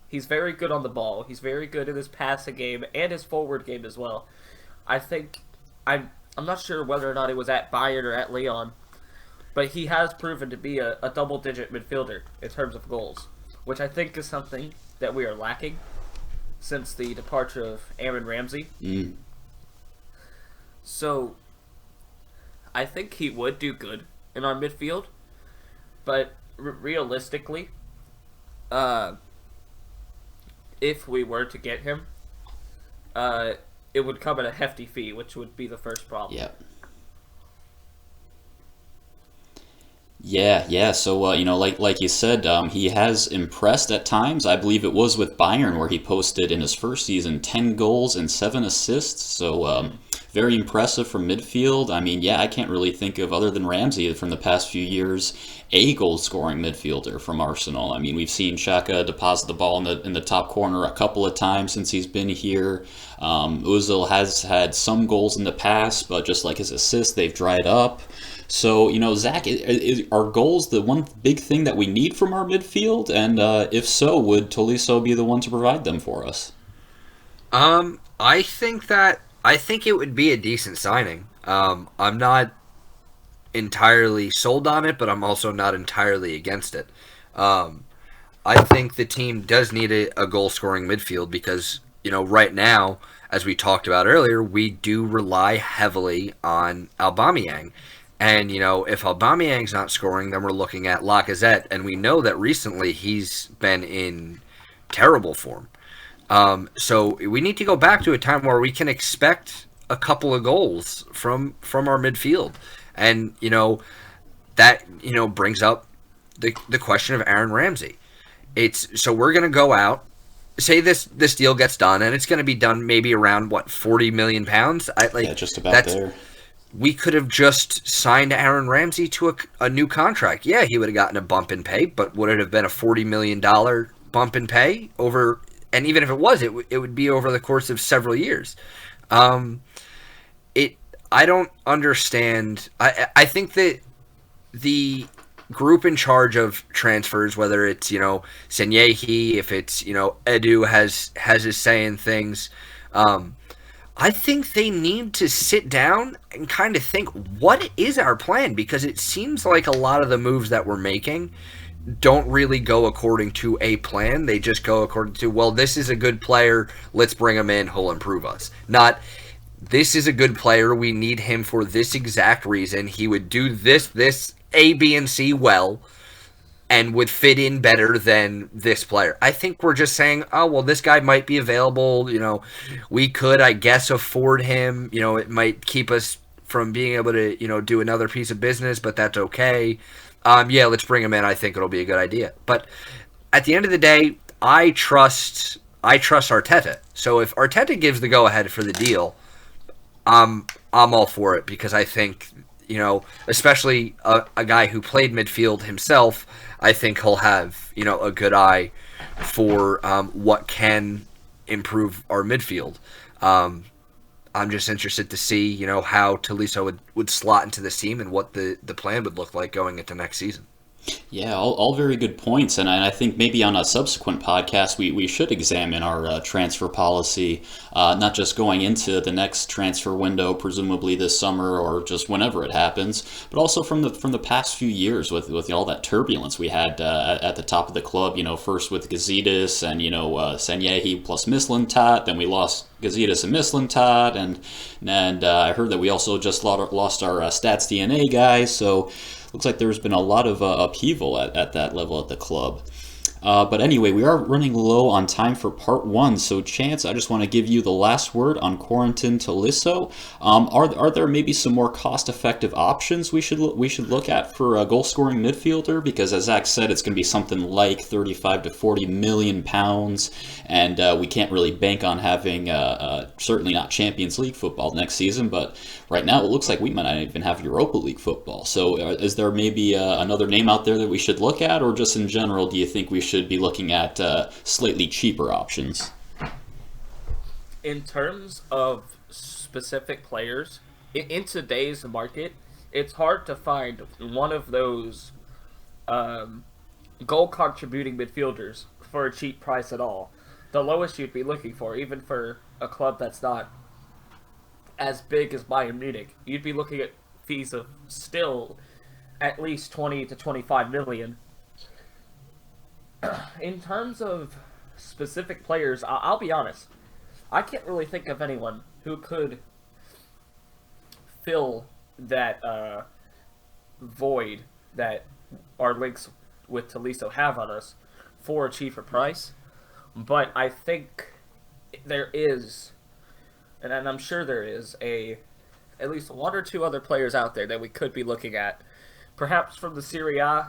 He's very good on the ball. He's very good in his passing game and his forward game as well. I think I'm not sure whether or not it was at Bayern or at Lyon, but he has proven to be a double-digit midfielder in terms of goals, which I think is something that we are lacking since the departure of Aaron Ramsey. So I think he would do good in our midfield, but realistically, if we were to get him, it would come at a hefty fee, which would be the first problem. Yeah. Yeah. So, like you said, he has impressed at times. I believe it was with Bayern where he posted in his first season 10 goals and 7 assists. So, very impressive from midfield. I mean, yeah, I can't really think of, other than Ramsey from the past few years, a goal-scoring midfielder from Arsenal. I mean, we've seen Xhaka deposit the ball in the top corner a couple of times since he's been here. Ozil has had some goals in the past, but just like his assists, they've dried up. So, Zach, are goals the one big thing that we need from our midfield? And if so, would Tolisso be the one to provide them for us? I think it would be a decent signing. I'm not entirely sold on it, but I'm also not entirely against it. I think the team does need a goal-scoring midfield because, right now, as we talked about earlier, we do rely heavily on Aubameyang. And, if Aubameyang's not scoring, then we're looking at Lacazette, and we know that recently he's been in terrible form. So we need to go back to a time where we can expect a couple of goals from our midfield. And, that, brings up the question of Aaron Ramsey. So we're going to go out, say this deal gets done, and it's going to be done maybe around, £40 million? Yeah, just about there. We could have just signed Aaron Ramsey to a new contract. Yeah, he would have gotten a bump in pay, but would it have been a $40 million bump in pay over? And even if it was, it would be over the course of several years. I don't understand. I think that the group in charge of transfers, whether it's Senyehi, if it's Edu has his say in things. I think they need to sit down and kind of think, what is our plan? Because it seems like a lot of the moves that we're making don't really go according to a plan. They just go according to, well, this is a good player, let's bring him in, he'll improve us. Not, this is a good player, we need him for this exact reason. He would do this, A, B, and C well, and would fit in better than this player. I think we're just saying, oh, well, this guy might be available. We could, I guess, afford him. It might keep us from being able to, do another piece of business, but that's okay. Yeah, let's bring him in. I think it'll be a good idea. But at the end of the day, I trust Arteta. So if Arteta gives the go-ahead for the deal, I'm all for it because I think, especially a guy who played midfield himself, I think he'll have, a good eye for what can improve our midfield. I'm just interested to see, how Tolisso would slot into this team and what the plan would look like going into next season. Yeah, all very good points, and I think maybe on a subsequent podcast we should examine our transfer policy, not just going into the next transfer window, presumably this summer or just whenever it happens, but also from the past few years with all that turbulence we had at the top of the club. First with Gazidis and Senyehi plus Mislintat, then we lost Gazidis and Mislintat, and I heard that we also just lost our Stats DNA guy, so looks like there's been a lot of upheaval at that level at the club. But anyway, we are running low on time for part one. So, Chance, I just want to give you the last word on Corentin Tolisso. Are there maybe some more cost-effective options we should look at for a goal-scoring midfielder? Because as Zach said, it's going to be something like 35 to 40 million pounds, and we can't really bank on having certainly not Champions League football next season. But right now, it looks like we might not even have Europa League football. So, is there maybe another name out there that we should look at, or just in general, do you think we should be looking at slightly cheaper options? In terms of specific players, in today's market, it's hard to find one of those goal-contributing midfielders for a cheap price at all. The lowest you'd be looking for, even for a club that's not as big as Bayern Munich, you'd be looking at fees of still at least 20 to 25 million. In terms of specific players, I'll be honest, I can't really think of anyone who could fill that void that our links with Tolisso have on us for a cheaper price. But I think there is, and I'm sure there is, at least one or two other players out there that we could be looking at. Perhaps from the Serie A.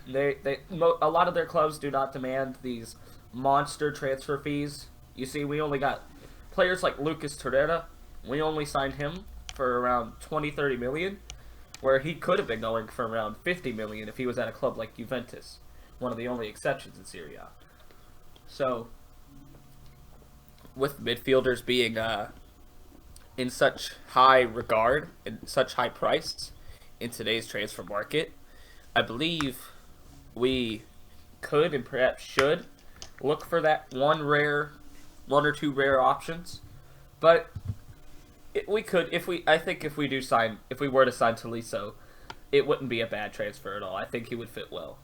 A lot of their clubs do not demand these monster transfer fees. You see, we only got players like Lucas Torreira. We only signed him for around 20-30 million, where he could have been going for around 50 million if he was at a club like Juventus, one of the only exceptions in Serie A. So, with midfielders being in such high regard and such high price in today's transfer market, I believe we could and perhaps should look for that one or two rare options. But we could, if we were to sign Tolisso, it wouldn't be a bad transfer at all. I think he would fit well.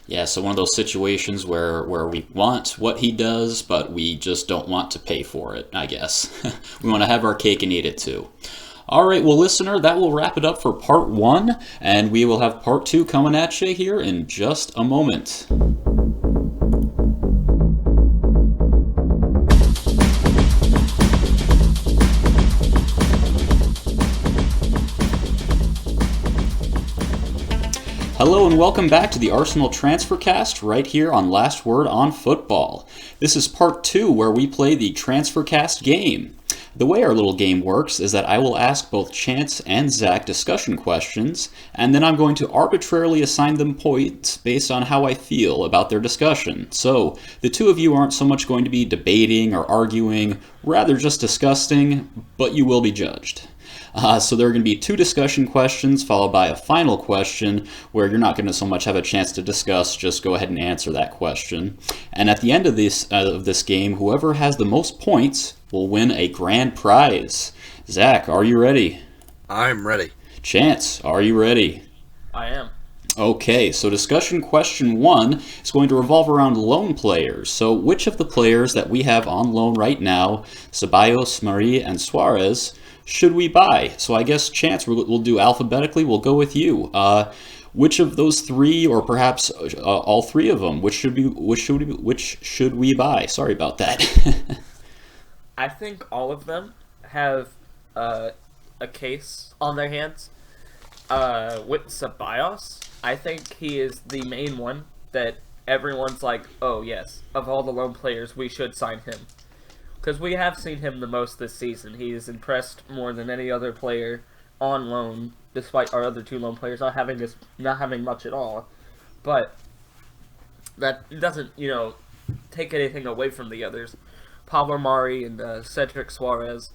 Yeah, so one of those situations where we want what he does, but we just don't want to pay for it, I guess. We want to have our cake and eat it too. All right, well, listener, that will wrap it up for part 1, and we will have part 2 coming at you here in just a moment. Hello and welcome back to the Arsenal Transfercast right here on Last Word on Football. This is part 2 where we play the Transfercast game. The way our little game works is that I will ask both Chance and Zach discussion questions, and then I'm going to arbitrarily assign them points based on how I feel about their discussion. So, the two of you aren't so much going to be debating or arguing, rather just discussing, but you will be judged. So there are going to be 2 discussion questions followed by a final question where you're not going to so much have a chance to discuss, just go ahead and answer that question. And at the end of this game, whoever has the most points will win a grand prize. Zach, are you ready? I'm ready. Chance, are you ready? I am. Okay, so discussion question 1 is going to revolve around loan players. So which of the players that we have on loan right now, Ceballos, Marie, and Suarez, should we buy? So I guess, Chance, we'll do alphabetically. We'll go with you. Which of those 3, or perhaps all 3 of them, which should we buy? Sorry about that. I think all of them have a case on their hands. With Ceballos, I think he is the main one that everyone's like, oh yes, of all the loan players, we should sign him. Because we have seen him the most this season. He has impressed more than any other player on loan, despite our other 2 loan players not having much at all. But that doesn't, take anything away from the others. Pablo Mari and Cedric Suarez.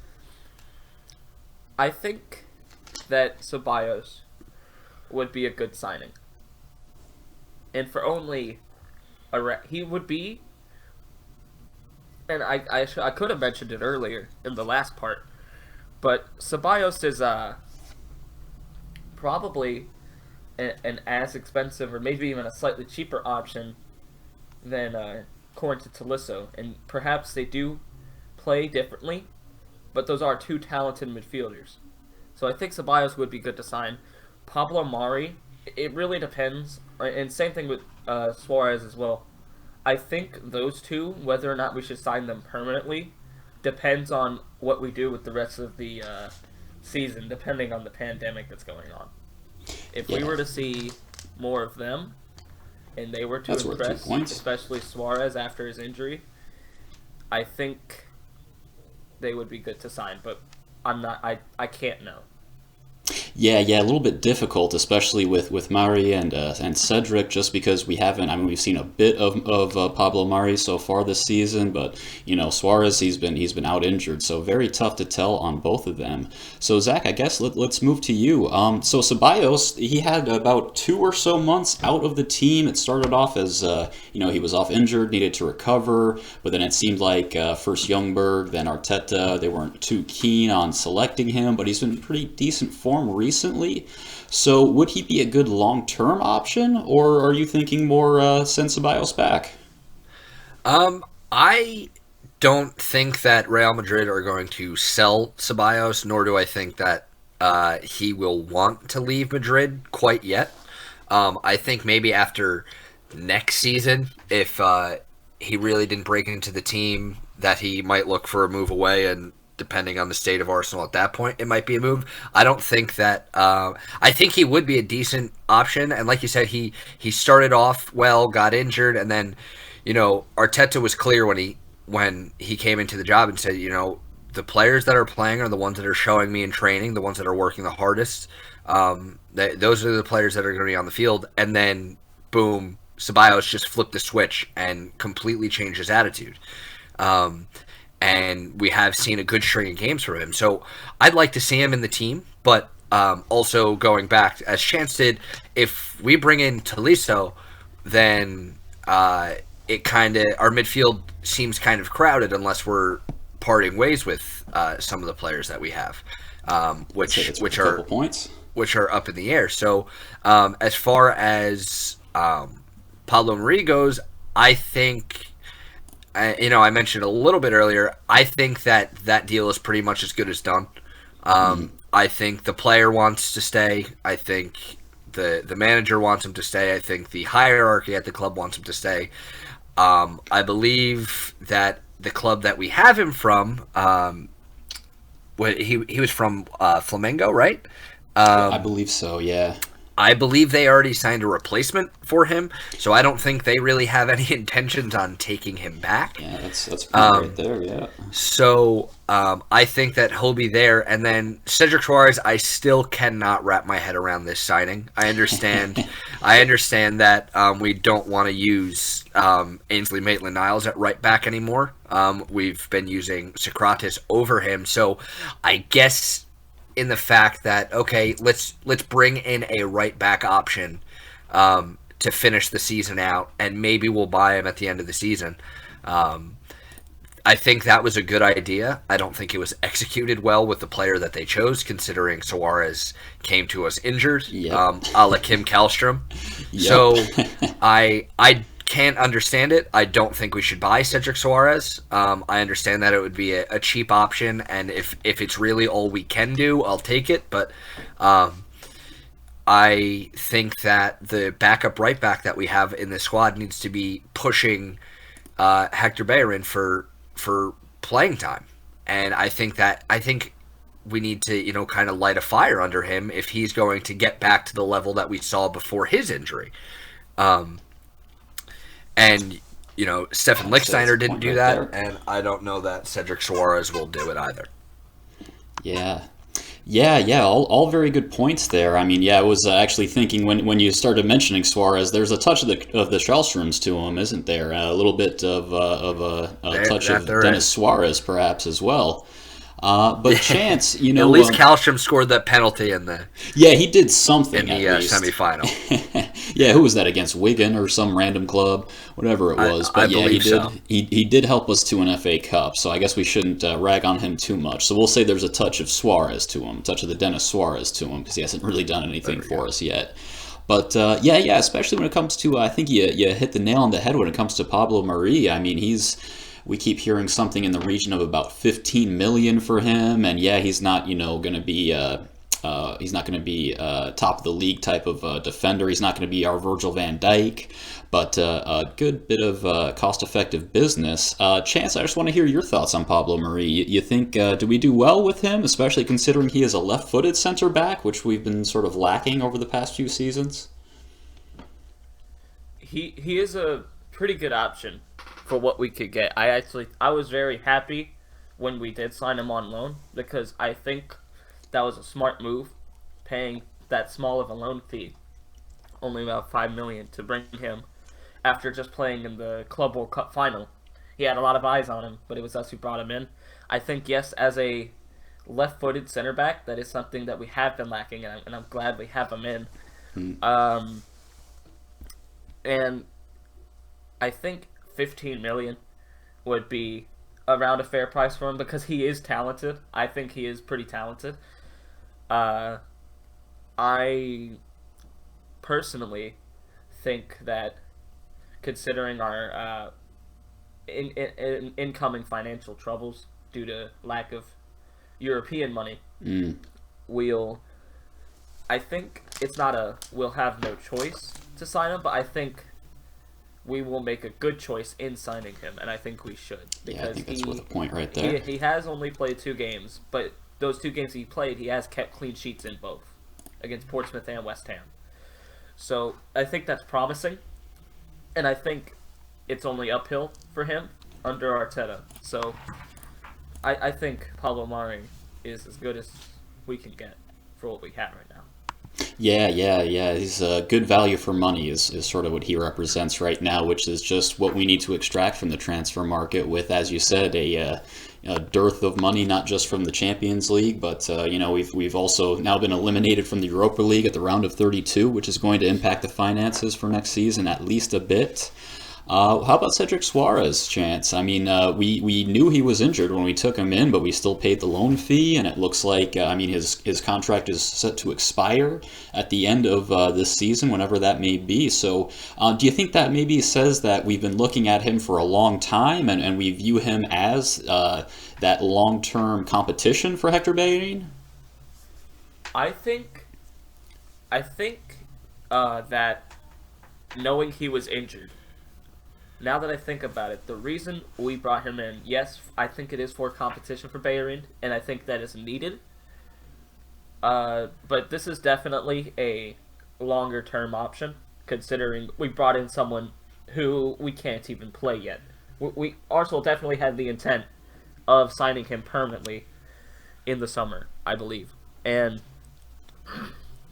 I think that Ceballos would be a good signing. And for only he would be, and I could have mentioned it earlier in the last part, but Ceballos is probably an as expensive or maybe even a slightly cheaper option than according to Tolisso, and perhaps they do play differently, but those are 2 talented midfielders. So I think Ceballos would be good to sign. Pablo Mari, it really depends, and same thing with Suarez as well. I think those 2, whether or not we should sign them permanently, depends on what we do with the rest of the season, depending on the pandemic that's going on. If we were to see more of them, and they were to impress, especially Suarez after his injury, I think they would be good to sign, but I can't know. Yeah, a little bit difficult, especially with Mari and Cedric, just because we haven't. I mean, we've seen a bit of Pablo Mari so far this season, but Suarez, he's been out injured, so very tough to tell on both of them. So Zach, I guess let's move to you. So Ceballos, he had about 2 or so months out of the team. It started off as he was off injured, needed to recover, but then it seemed like first Ljungberg, then Arteta, they weren't too keen on selecting him, but he's been in pretty decent form recently. So would he be a good long-term option, or are you thinking more send Ceballos back? I don't think that Real Madrid are going to sell Ceballos, nor do I think that he will want to leave Madrid quite yet. I think maybe after next season, if he really didn't break into the team, that he might look for a move away, and depending on the state of Arsenal at that point, it might be a move. I don't think that. I think he would be a decent option, and like you said, he started off well, got injured, and then, Arteta was clear when he came into the job and said, the players that are playing are the ones that are showing me in training, the ones that are working the hardest. Those are the players that are going to be on the field, and then boom, Ceballos just flipped the switch and completely changed his attitude. And we have seen a good string of games from him. So I'd like to see him in the team, but also going back, as Chance did, if we bring in Tolisso, then it kind of, our midfield seems kind of crowded unless we're parting ways with some of the players that we have, which are up in the air. So as far as Pablo Mari goes, I think, I mentioned a little bit earlier, I think that deal is pretty much as good as done. I think the player wants to stay. I think the manager wants him to stay. I think the hierarchy at the club wants him to stay. I believe that the club that we have him from, he was from Flamengo, right? I believe so, yeah. I believe they already signed a replacement for him, so I don't think they really have any intentions on taking him back. Yeah, that's pretty right there, yeah. So I think that he'll be there. And then Cedric Suarez, I still cannot wrap my head around this signing. I understand that we don't want to use Ainsley Maitland-Niles at right back anymore. We've been using Socrates over him, so I guess in the fact that, okay, let's bring in a right back option to finish the season out, and maybe we'll buy him at the end of the season. I think that was a good idea. I don't think it was executed well with the player that they chose, considering Suarez came to us injured, a la Kim Kallstrom. Yep. So I can't understand it. I don't think we should buy Cedric Suarez. I understand that it would be a cheap option, and if it's really all we can do, I'll take it. But I think that the backup right back that we have in the squad needs to be pushing Hector Bellerin for playing time, and I think we need to kind of light a fire under him if he's going to get back to the level that we saw before his injury. And Stefan Lichtsteiner didn't do that, and I don't know that Cedric Suarez will do it either. Yeah, all very good points there. I mean, I was actually thinking when you started mentioning Suarez, there's a touch of the Shellstroms to him, isn't there? A little bit of a touch of Dennis Suarez, perhaps, as well. But Chance, at least Kallstrom scored that penalty in the he did something in the semifinal. Yeah, who was that, against Wigan or some random club, whatever it was? But I believe he did. So. He did help us to an FA Cup, so I guess we shouldn't rag on him too much. So we'll say there's a touch of Suarez to him, a touch of the Dennis Suarez to him, because he hasn't really done anything for us yet. But especially when it comes to, I think you hit the nail on the head when it comes to Pablo Mari. I mean, we keep hearing something in the region of about 15 million for him, and he's not going to be top of the league type of defender. He's not going to be our Virgil van Dijk, but a good bit of cost-effective business. Chance, I just want to hear your thoughts on Pablo Mari. You think do we do well with him, especially considering he is a left-footed center back, which we've been sort of lacking over the past few seasons? He is a pretty good option for what we could get. I was very happy when we did sign him on loan, because I think that was a smart move, paying that small of a loan fee, only about $5 million, to bring him after just playing in the Club World Cup final. He had a lot of eyes on him, but it was us who brought him in. I think, yes, as a left-footed center back, that is something that we have been lacking, and I'm glad we have him in. And I think 15 million would be around a fair price for him, because he is talented. I think he is pretty talented. I personally think that, considering our incoming financial troubles due to lack of European money, we'll I think it's not we'll have no choice to sign him, but I think we will make a good choice in signing him, and I think we should. Yeah, I think that's worth a point right there. He has only played 2 games, but those 2 games he played, he has kept clean sheets in both, against Portsmouth and West Ham. So I think that's promising, and I think it's only uphill for him under Arteta. So I think Pablo Mari is as good as we can get for what we have right now. Yeah. He's good value for money is sort of what he represents right now, which is just what we need to extract from the transfer market with, as you said, a dearth of money, not just from the Champions League, but we've also now been eliminated from the Europa League at the round of 32, which is going to impact the finances for next season at least a bit. How about Cedric Suarez, Chance? I mean, we knew he was injured when we took him in, but we still paid the loan fee, and it looks like, his contract is set to expire at the end of this season, whenever that may be. So do you think that maybe says that we've been looking at him for a long time, and we view him as that long-term competition for Hector Bellerin? I think that knowing he was injured, now that I think about it, the reason we brought him in, yes, I think it is for competition for Bellerin, and I think that is needed. But this is definitely a longer-term option, considering we brought in someone who we can't even play yet. Arsenal definitely had the intent of signing him permanently in the summer, I believe. And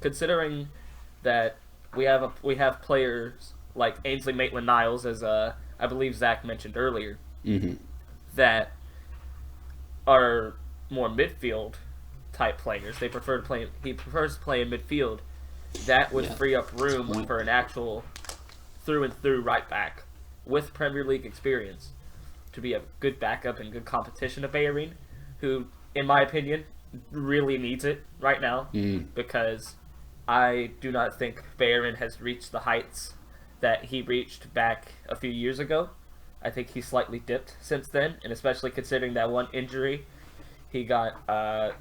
considering that we have players like Ainsley Maitland-Niles, as I believe Zach mentioned earlier, that are more midfield type players. He prefers to play in midfield. That would free up room for an actual through and through right back with Premier League experience to be a good backup and good competition to Bellerin, who, in my opinion, really needs it right now, because I do not think Bellerin has reached the heights that he reached back a few years ago. I think he's slightly dipped since then, and especially considering that one injury he got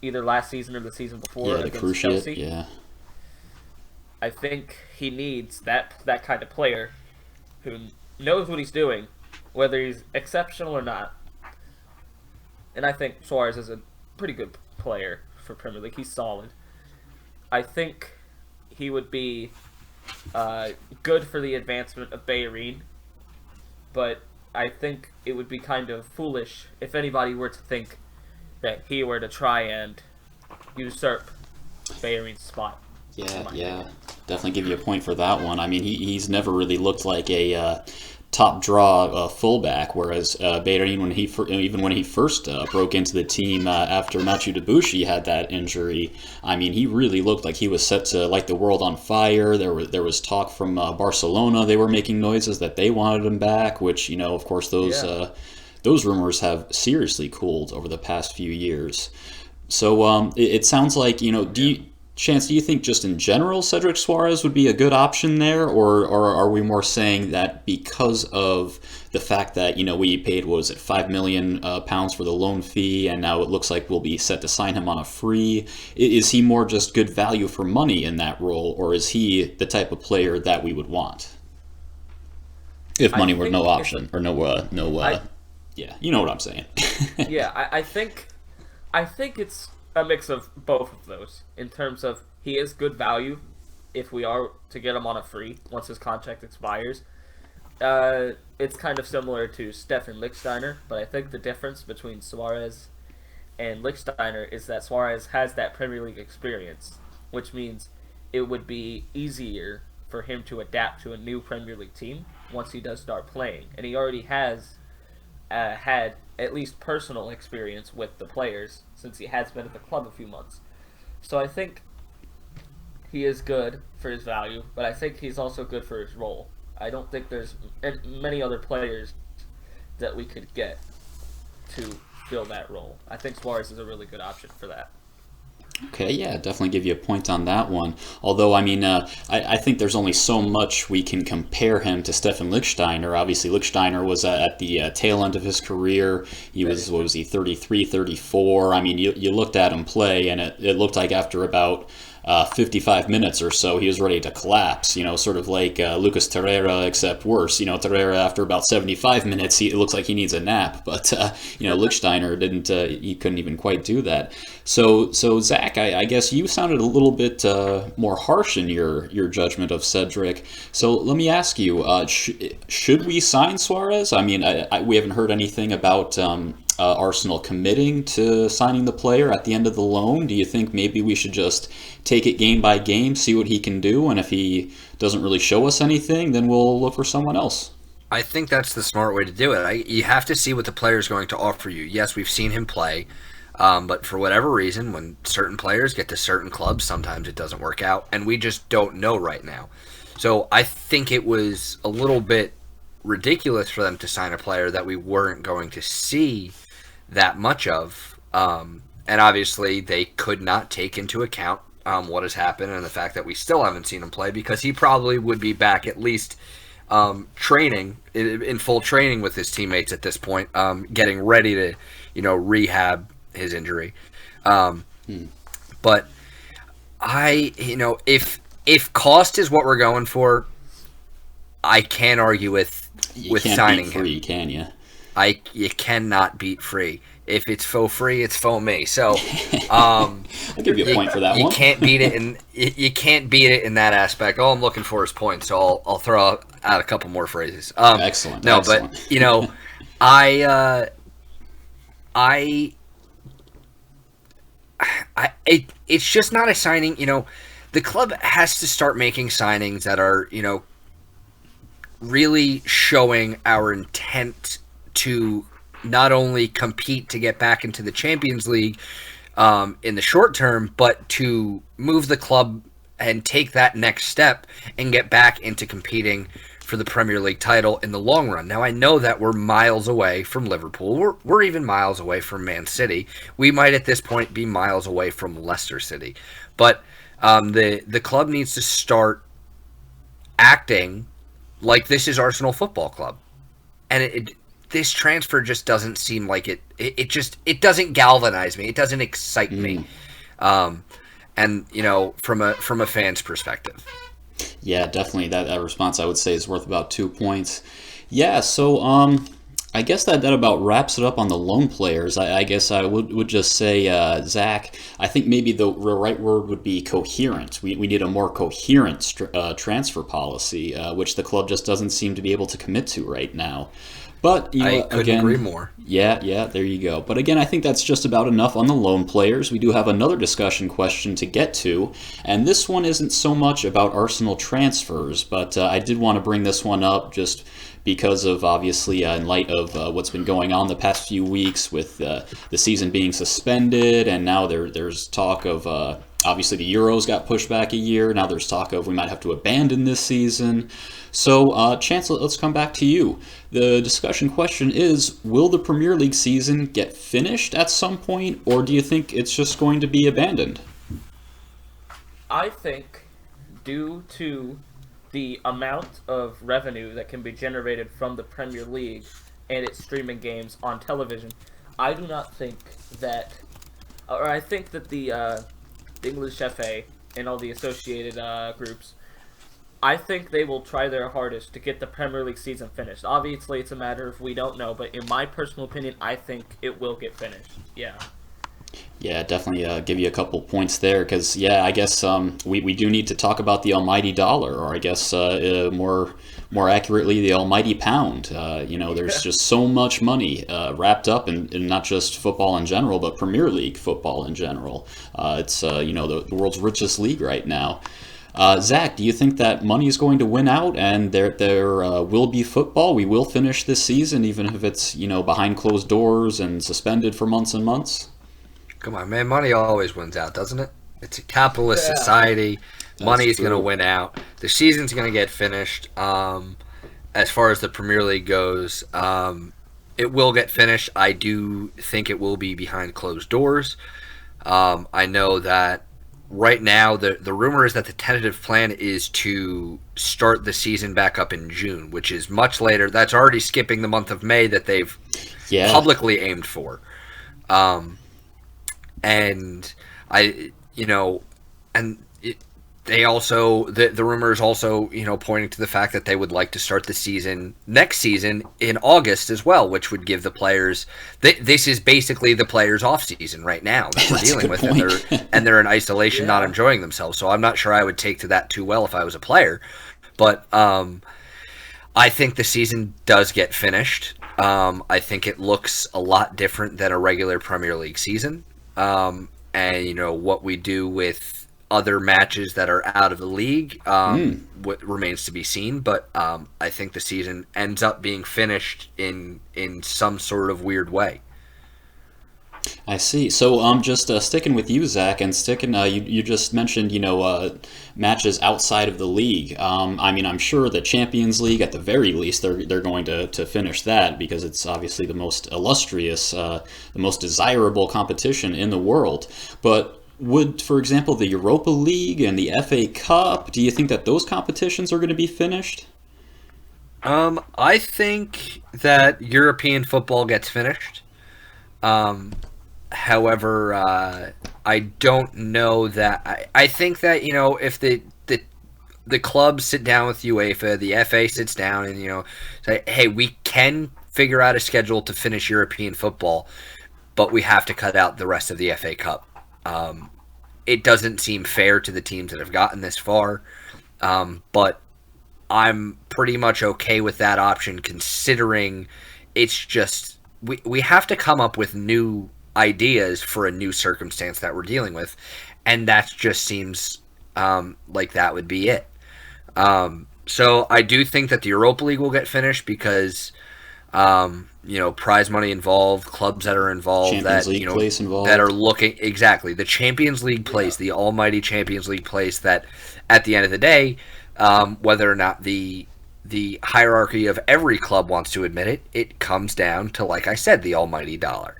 either last season or the season before against Chelsea. Yeah. I think he needs that kind of player who knows what he's doing, whether he's exceptional or not. And I think Suarez is a pretty good player for Premier League. He's solid. I think he would be good for the advancement of Bellerin, but I think it would be kind of foolish if anybody were to think that he were to try and usurp Bellerin's spot. Yeah, definitely give you a point for that one. I mean, he's never really looked like a top draw fullback, whereas Bellerin, when he first broke into the team after Mathieu Debuchy had that injury, I mean, he really looked like he was set to light the world on fire. There was talk from Barcelona; they were making noises that they wanted him back, which, of course, those rumors have seriously cooled over the past few years. So it sounds like, Chance, do you think just in general Cedric Suarez would be a good option there, or are we more saying that because of the fact that, we paid, what was it, £5 million for the loan fee, and now it looks like we'll be set to sign him on a free? Is he more just good value for money in that role, or is he the type of player that we would want? If money were no option, or yeah, you know what I'm saying. Yeah, I think it's a mix of both of those, in terms of he is good value if we are to get him on a free once his contract expires. It's kind of similar to Stefan Lichtsteiner, but I think the difference between Suarez and Lichtsteiner is that Suarez has that Premier League experience, which means it would be easier for him to adapt to a new Premier League team once he does start playing. And he already has had at least personal experience with the players since he has been at the club a few months. So I think he is good for his value, but I think he's also good for his role. I don't think there's many other players that we could get to fill that role. I think Suarez is a really good option for that. Okay, yeah, definitely give you a point on that one. Although, I mean, I think there's only so much we can compare him to Stefan Lichtsteiner. Obviously, Lichtsteiner was at the tail end of his career. He was, 33, 34? I mean, you looked at him play, and it looked like after about 55 minutes or so, he was ready to collapse, sort of like Lucas Torreira, except worse. Torreira, after about 75 minutes, it looks like he needs a nap. But, Lichtsteiner he couldn't even quite do that. So Zach, I guess you sounded a little bit more harsh in your judgment of Cedric. So let me ask you, should we sign Suarez? I mean, we haven't heard anything about Arsenal committing to signing the player at the end of the loan. Do you think maybe we should just take it game by game, see what he can do, and if he doesn't really show us anything, then we'll look for someone else? I think that's the smart way to do it. You have to see what the player is going to offer you. Yes, we've seen him play, but for whatever reason, when certain players get to certain clubs, sometimes it doesn't work out, and we just don't know right now. So I think it was a little bit ridiculous for them to sign a player that we weren't going to see that much of. And obviously, they could not take into account what has happened and the fact that we still haven't seen him play, because he probably would be back at least training, in full training with his teammates at this point, getting ready to, rehab his injury. But if cost is what we're going for, I can't argue with signing him. You can't beat free, can you? You cannot beat free. If it's faux free, it's faux me. So, I'll give you a point for that one. You can't beat it, you can't beat it in that aspect. All I'm looking for is points. So I'll throw out a couple more phrases. Excellent. No, excellent. But it's just not a signing. The club has to start making signings that are really showing our intent to not only compete to get back into the Champions League in the short term, but to move the club and take that next step and get back into competing for the Premier League title in the long run. Now, I know that we're miles away from Liverpool. We're even miles away from Man City. We might at this point be miles away from Leicester City. But the club needs to start acting like this is Arsenal Football Club. And this transfer just doesn't seem like it. It doesn't galvanize me. It doesn't excite me. And from a fan's perspective. Yeah, definitely. That response, I would say, is worth about 2 points. Yeah, so I guess that about wraps it up on the loan players. I guess I would just say, Zach, I think maybe the right word would be coherent. We need a more coherent transfer policy, which the club just doesn't seem to be able to commit to right now. But I couldn't agree more. Yeah, there you go. But again, I think that's just about enough on the loan players. We do have another discussion question to get to, and this one isn't so much about Arsenal transfers, but I did want to bring this one up just because of, obviously, in light of what's been going on the past few weeks with the season being suspended, and now there's talk of... obviously, the Euros got pushed back a year. Now there's talk of we might have to abandon this season. So, Chance, let's come back to you. The discussion question is, will the Premier League season get finished at some point, or do you think it's just going to be abandoned? I think, due to the amount of revenue that can be generated from the Premier League and its streaming games on television, I do not think that... Or I think that the English FA and all the associated groups, I think they will try their hardest to get the Premier League season finished. Obviously, it's a matter of we don't know, but in my personal opinion, I think it will get finished. Yeah. Yeah, definitely give you a couple points there, because, I guess we do need to talk about the almighty dollar, or I guess more accurately, the almighty pound. There's just so much money wrapped up in not just football in general, but Premier League football in general. It's the world's richest league right now. Zach, do you think that money is going to win out, and there will be football? We will finish this season, even if it's behind closed doors and suspended for months and months? Come on, man. Money always wins out, doesn't it? It's a capitalist society. Money's going to win out. The season's going to get finished. As far as the Premier League goes, it will get finished. I do think it will be behind closed doors. I know that right now the rumor is that the tentative plan is to start the season back up in June, which is much later. That's already skipping the month of May that they've publicly aimed for. And they also the rumor is also pointing to the fact that they would like to start the season next season in August as well, which would give the players this is basically the players off season right now that we're dealing with, and they're in isolation, not enjoying themselves. So I'm not sure I would take to that too well if I was a player, but I think the season does get finished. I think it looks a lot different than a regular Premier League season, and what we do with other matches that are out of the league what remains to be seen, but I think the season ends up being finished in some sort of weird way. I see. So just sticking with you, Zach, and sticking you just mentioned matches outside of the league. I mean, I'm sure the Champions League, at the very least, they're going to finish that, because it's obviously the most illustrious, the most desirable competition in the world. But would, for example, the Europa League and the FA Cup, do you think that those competitions are going to be finished? I think that European football gets finished. However, I don't know that. I think that if the clubs sit down with UEFA, the FA sits down and say, hey, we can figure out a schedule to finish European football, but we have to cut out the rest of the FA Cup. It doesn't seem fair to the teams that have gotten this far, but I'm pretty much okay with that option, considering it's just we have to come up with new ideas for a new circumstance that we're dealing with, and that just seems like that would be it. So I do think that the Europa League will get finished because prize money involved, clubs that are involved, Champions League place involved, that are looking exactly the Champions League place, the almighty Champions League place. That at the end of the day, whether or not the hierarchy of every club wants to admit it, it comes down to, like I said, the almighty dollar.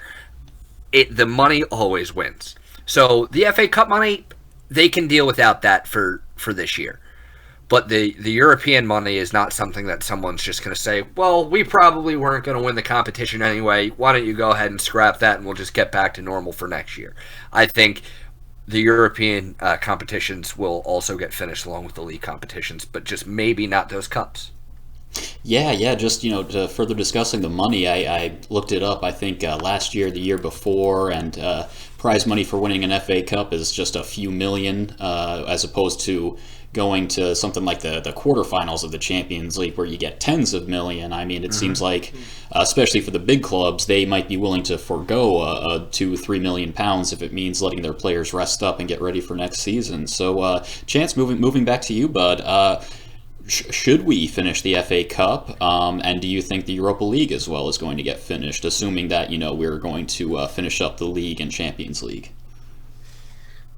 The money always wins. So the FA Cup money, they can deal without that for this year. But the European money is not something that someone's just going to say, well, we probably weren't going to win the competition anyway. Why don't you go ahead and scrap that and we'll just get back to normal for next year. I think the European competitions will also get finished along with the league competitions, but just maybe not those cups. Yeah. Just to further discussing the money, I looked it up. I think last year, the year before, and prize money for winning an FA Cup is just a few million, as opposed to going to something like the quarterfinals of the Champions League, where you get tens of million. I mean, it seems like, especially for the big clubs, they might be willing to forego a £2-3 million if it means letting their players rest up and get ready for next season. So, Chance, moving back to you, bud. Should we finish the FA Cup? And do you think the Europa League as well is going to get finished, assuming that we're going to finish up the league and Champions League?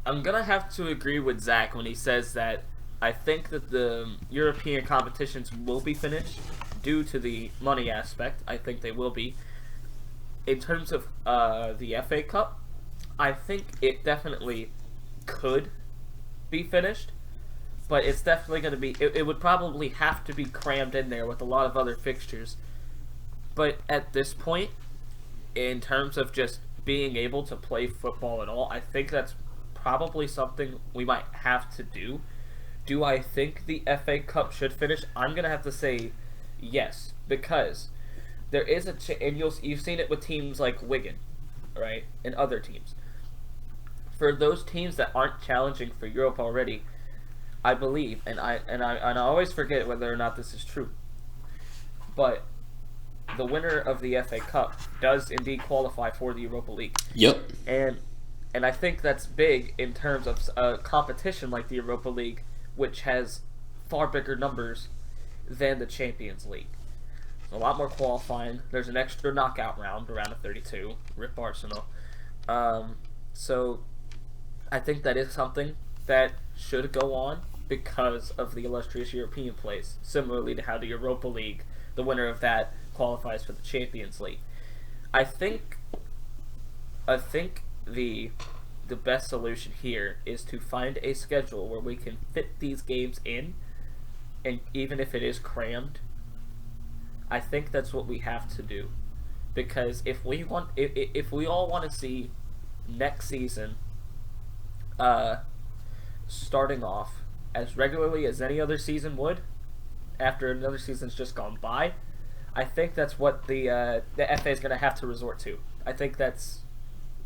I'm gonna have to agree with Zach when he says that I think that the European competitions will be finished due to the money aspect. I think they will be. In terms of the FA Cup, I think it definitely could be finished, but it's definitely going to be... It would probably have to be crammed in there with a lot of other fixtures. But at this point, in terms of just being able to play football at all, I think that's probably something we might have to do. Do I think the FA Cup should finish? I'm going to have to say yes, because there is and you've seen it with teams like Wigan, right, and other teams. For those teams that aren't challenging for Europe already, I believe, and I always forget whether or not this is true, but the winner of the FA Cup does indeed qualify for the Europa League. Yep. And I think that's big in terms of a competition like the Europa League, which has far bigger numbers than the Champions League. A lot more qualifying. There's an extra knockout round of 32. Rip Arsenal. So I think that is something that should go on because of the illustrious European place. Similarly to how the Europa League, the winner of that, qualifies for the Champions League. I think the best solution here is to find a schedule where we can fit these games in, and even if it is crammed, I think that's what we have to do. Because if we all want to see next season starting off as regularly as any other season would, after another season's just gone by, I think that's what the FA is going to have to resort to. I think that's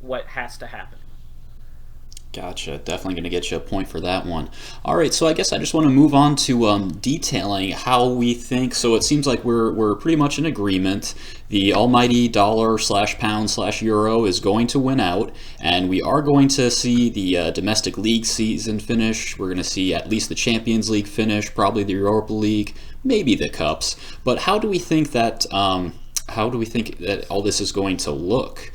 what has to happen. Gotcha. Definitely going to get you a point for that one. All right, so I guess I just want to move on to detailing how we think. So it seems like we're pretty much in agreement. The almighty dollar/pound/euro is going to win out, and we are going to see the domestic league season finish. We're going to see at least the Champions League finish, probably the Europa League, maybe the Cups. But how do we think that? How do we think that all this is going to look?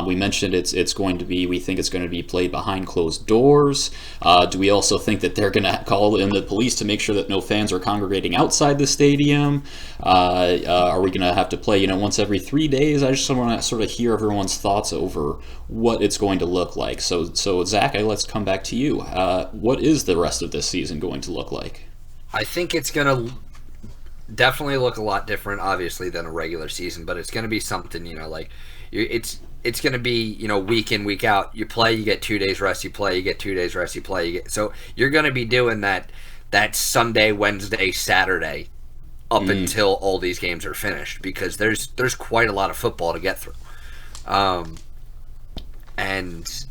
We mentioned it's going to be. We think it's going to be played behind closed doors. Do we also think that they're going to call in the police to make sure that no fans are congregating outside the stadium? Are we going to have to play, once every 3 days? I just want to sort of hear everyone's thoughts over what it's going to look like. So Zach, let's come back to you. What is the rest of this season going to look like? I think it's going to definitely look a lot different, obviously, than a regular season, but it's going to be something, it's going to be, week in, week out. You play, you get 2 days rest, you play, you get 2 days rest, you play, so you're going to be doing that Sunday, Wednesday, Saturday up until all these games are finished, because there's quite a lot of football to get through. And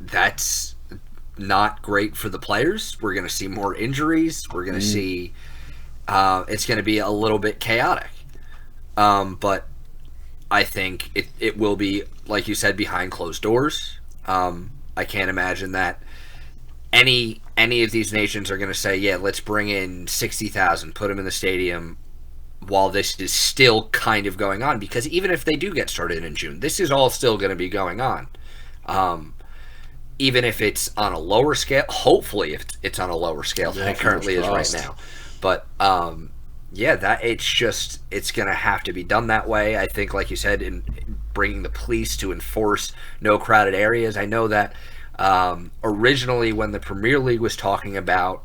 that's not great for the players. We're going to see more injuries. We're going to see it's going to be a little bit chaotic. But I think it will be, like you said, behind closed doors. I can't imagine that any of these nations are going to say, yeah, let's bring in 60,000, put them in the stadium while this is still kind of going on. Because even if they do get started in June, this is all still going to be going on. Even if it's on a lower scale, hopefully if it's on a lower scale than it currently is right now. But it's going to have to be done that way. I think, like you said, in bringing the police to enforce no crowded areas. I know that originally when the Premier League was talking about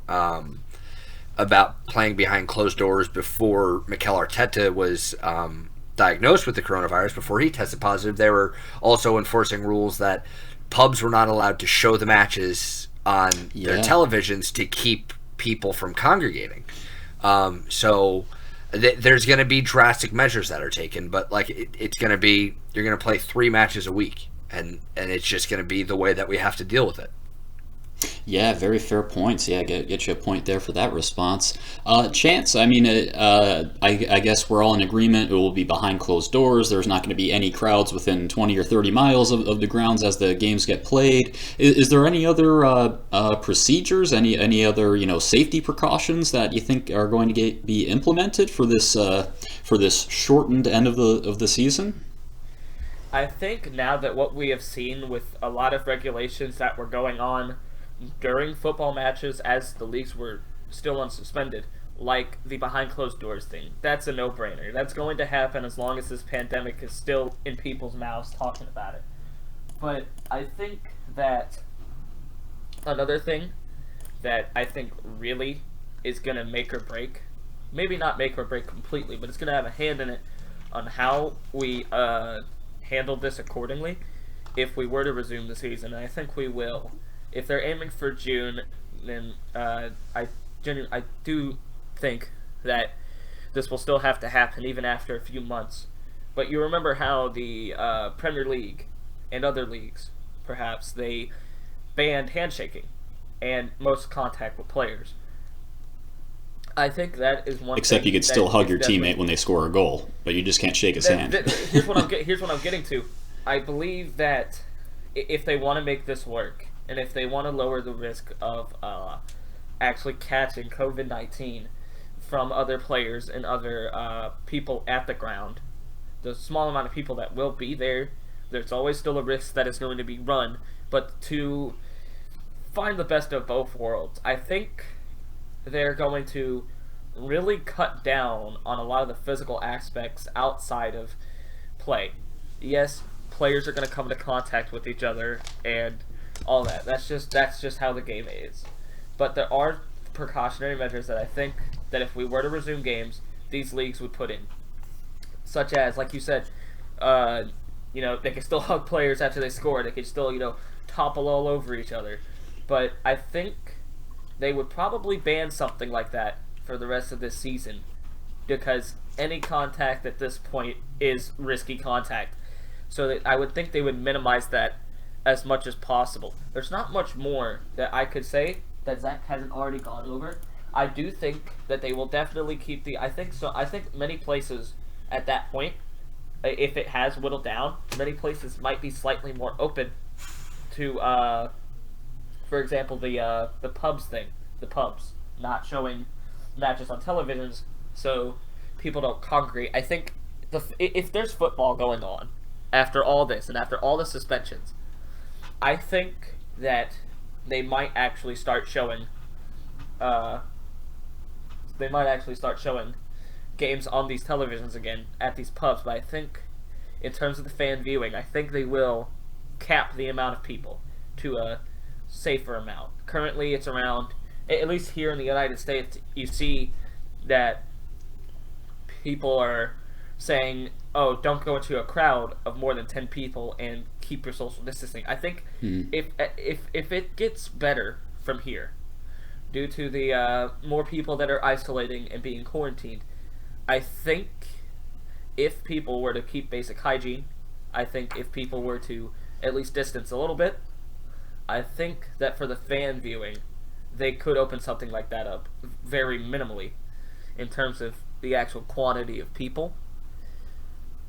playing behind closed doors before Mikel Arteta was diagnosed with the coronavirus, before he tested positive, they were also enforcing rules that pubs were not allowed to show the matches on their televisions to keep people from congregating. So there's going to be drastic measures that are taken, but it's going to be, you're going to play 3 matches a week, and it's just going to be the way that we have to deal with it. Yeah, very fair points. Yeah, get you a point there for that response. Chance, I mean, I guess we're all in agreement. It will be behind closed doors. There's not going to be any crowds within 20 or 30 miles of the grounds as the games get played. Is there any other procedures, any other safety precautions that you think are going to be implemented for this shortened end of the season? I think now that what we have seen with a lot of regulations that were going on during football matches as the leagues were still unsuspended, like the behind closed doors thing, that's a no-brainer. That's going to happen as long as this pandemic is still in people's mouths talking about it. But I think that another thing that I think really is going to make or break, maybe not make or break completely, but it's going to have a hand in it on how we handle this accordingly if we were to resume the season, and I think we will. If they're aiming for June, then I do think that this will still have to happen even after a few months. But you remember how the Premier League and other leagues, perhaps, they banned handshaking and most contact with players. I think that is one. Except you could still hug your teammate when they score a goal, but you just can't shake his hand. Here's what I'm getting to. I believe that if they want to make this work, and if they want to lower the risk of actually catching COVID-19 from other players and other people at the ground, the small amount of people that will be there, there's always still a risk that is going to be run. But to find the best of both worlds, I think they're going to really cut down on a lot of the physical aspects outside of play. Yes, players are going to come into contact with each other and all that. That's just how the game is. But there are precautionary measures that I think that if we were to resume games, these leagues would put in. Such as, like you said, they can still hug players after they score. They can still, topple all over each other. But I think they would probably ban something like that for the rest of this season, because any contact at this point is risky contact. So that I would think they would minimize that as much as possible. There's not much more that I could say that Zach hasn't already gone over. I do think that they will definitely keep the... I think many places at that point, if it has whittled down, many places might be slightly more open to, for example, the pubs thing. The pubs not showing matches on televisions so people don't congregate. I think if there's football going on after all this and after all the suspensions, I think that they might actually start showing games on these televisions again at these pubs. But I think in terms of the fan viewing, I think they will cap the amount of people to a safer amount. Currently it's around, at least here in the United States, you see that people are saying, oh, don't go into a crowd of more than 10 people and keep your social distancing. I think if it gets better from here, due to the more people that are isolating and being quarantined, I think if people were to keep basic hygiene, I think if people were to at least distance a little bit, I think that for the fan viewing, they could open something like that up very minimally in terms of the actual quantity of people.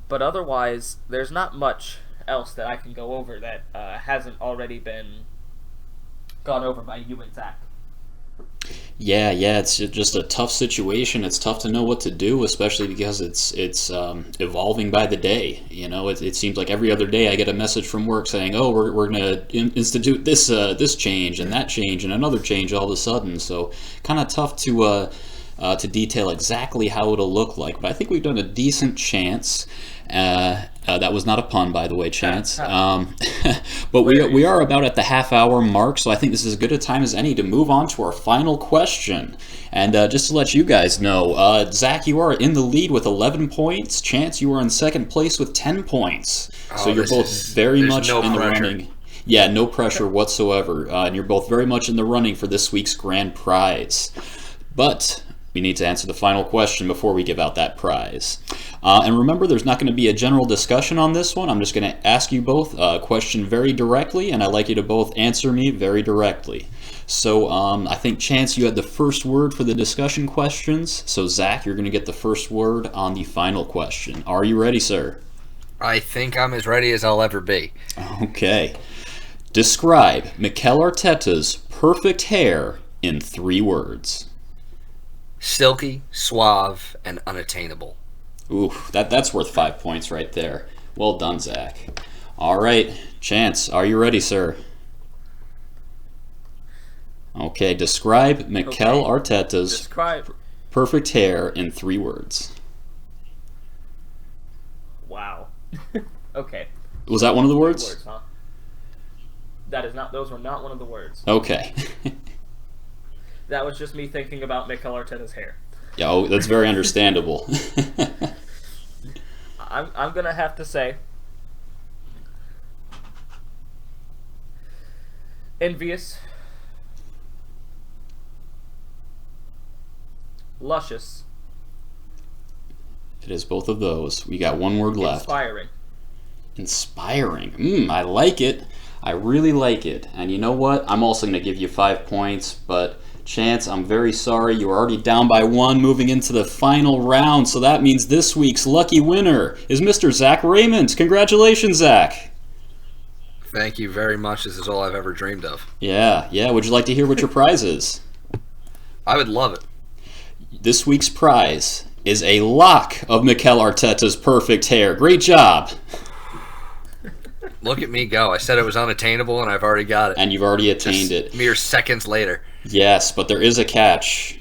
But otherwise, there's not much else that I can go over that hasn't already been gone over by you and Zach. Yeah, it's just a tough situation. It's tough to know what to do, especially because it's evolving by the day. You know, it seems like every other day I get a message from work saying, "Oh, we're going to institute this change and that change and another change all of a sudden." So kind of tough to detail exactly how it'll look like. But I think we've done a decent chance. That was not a pun, by the way, Chance. But we are about at the half-hour mark, so I think this is as good a time as any to move on to our final question. And just to let you guys know, Zach, you are in the lead with 11 points. Chance, you are in second place with 10 points. So you're both very much in the running. Yeah, no pressure whatsoever. And you're both very much in the running for this week's grand prize. But we need to answer the final question before we give out that prize. And remember, there's not going to be a general discussion on this one. I'm just going to ask you both a question very directly, and I'd like you to both answer me very directly. So I think, Chance, you had the first word for the discussion questions. So, Zach, you're going to get the first word on the final question. Are you ready, sir? I think I'm as ready as I'll ever be. Okay. Describe Mikel Arteta's perfect hair in 3 words. Silky, suave, and unattainable. Ooh, that's worth 5 points right there. Well done, Zach. All right, Chance, are you ready, sir? Okay, describe Mikel Arteta's perfect hair in 3 words. Wow. Okay. Was that one of the words? Words, huh? That is not. Those were not one of the words. Okay. That was just me thinking about Mikel Arteta's hair. Yeah, oh, that's very understandable. I'm gonna have to say, envious, luscious. It is both of those. We got one word left. Inspiring. I like it. I really like it. And you know what? I'm also going to give you 5 points, but Chance, I'm very sorry. You are already down by 1 moving into the final round, so that means this week's lucky winner is Mr. Zach Raymond. Congratulations, Zach. Thank you very much. This is all I've ever dreamed of. Yeah. Would you like to hear what your prize is? I would love it. This week's prize is a lock of Mikel Arteta's perfect hair. Great job. Look at me go. I said it was unattainable, and I've already got it. And you've already attained it. Mere seconds later. Yes, but there is a catch.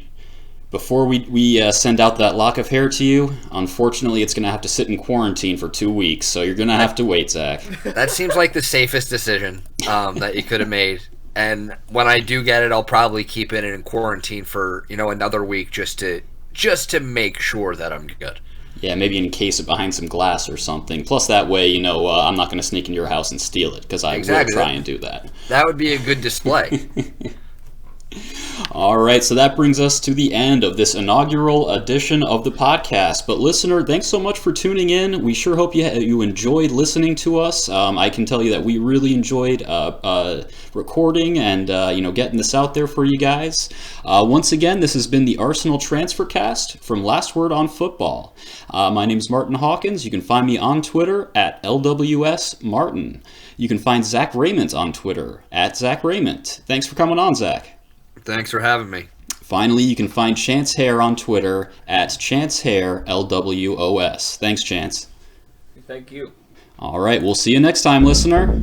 Before we send out that lock of hair to you, unfortunately, it's going to have to sit in quarantine for 2 weeks, so you're going to have to wait, Zach. That seems like the safest decision that you could have made. And when I do get it, I'll probably keep it in quarantine for another week just to make sure that I'm good. Yeah, maybe encase it behind some glass or something. Plus, that way, I'm not going to sneak into your house and steal it, because I will try and do that. That would be a good display. All right, so that brings us to the end of this inaugural edition of the podcast. But listener, thanks so much for tuning in. We sure hope you enjoyed listening to us. I can tell you that we really enjoyed recording and getting this out there for you guys. Once again, this has been the Arsenal Transfercast from Last Word on Football. My name is Martin Hawkins. You can find me on Twitter at LWSMartin. You can find Zach Raymond on Twitter at Zach Raymond. Thanks for coming on, Zach. Thanks for having me. Finally, you can find Chance Hair on Twitter at Chance Hair LWOS. Thanks, Chance. Thank you. All right, we'll see you next time, listener.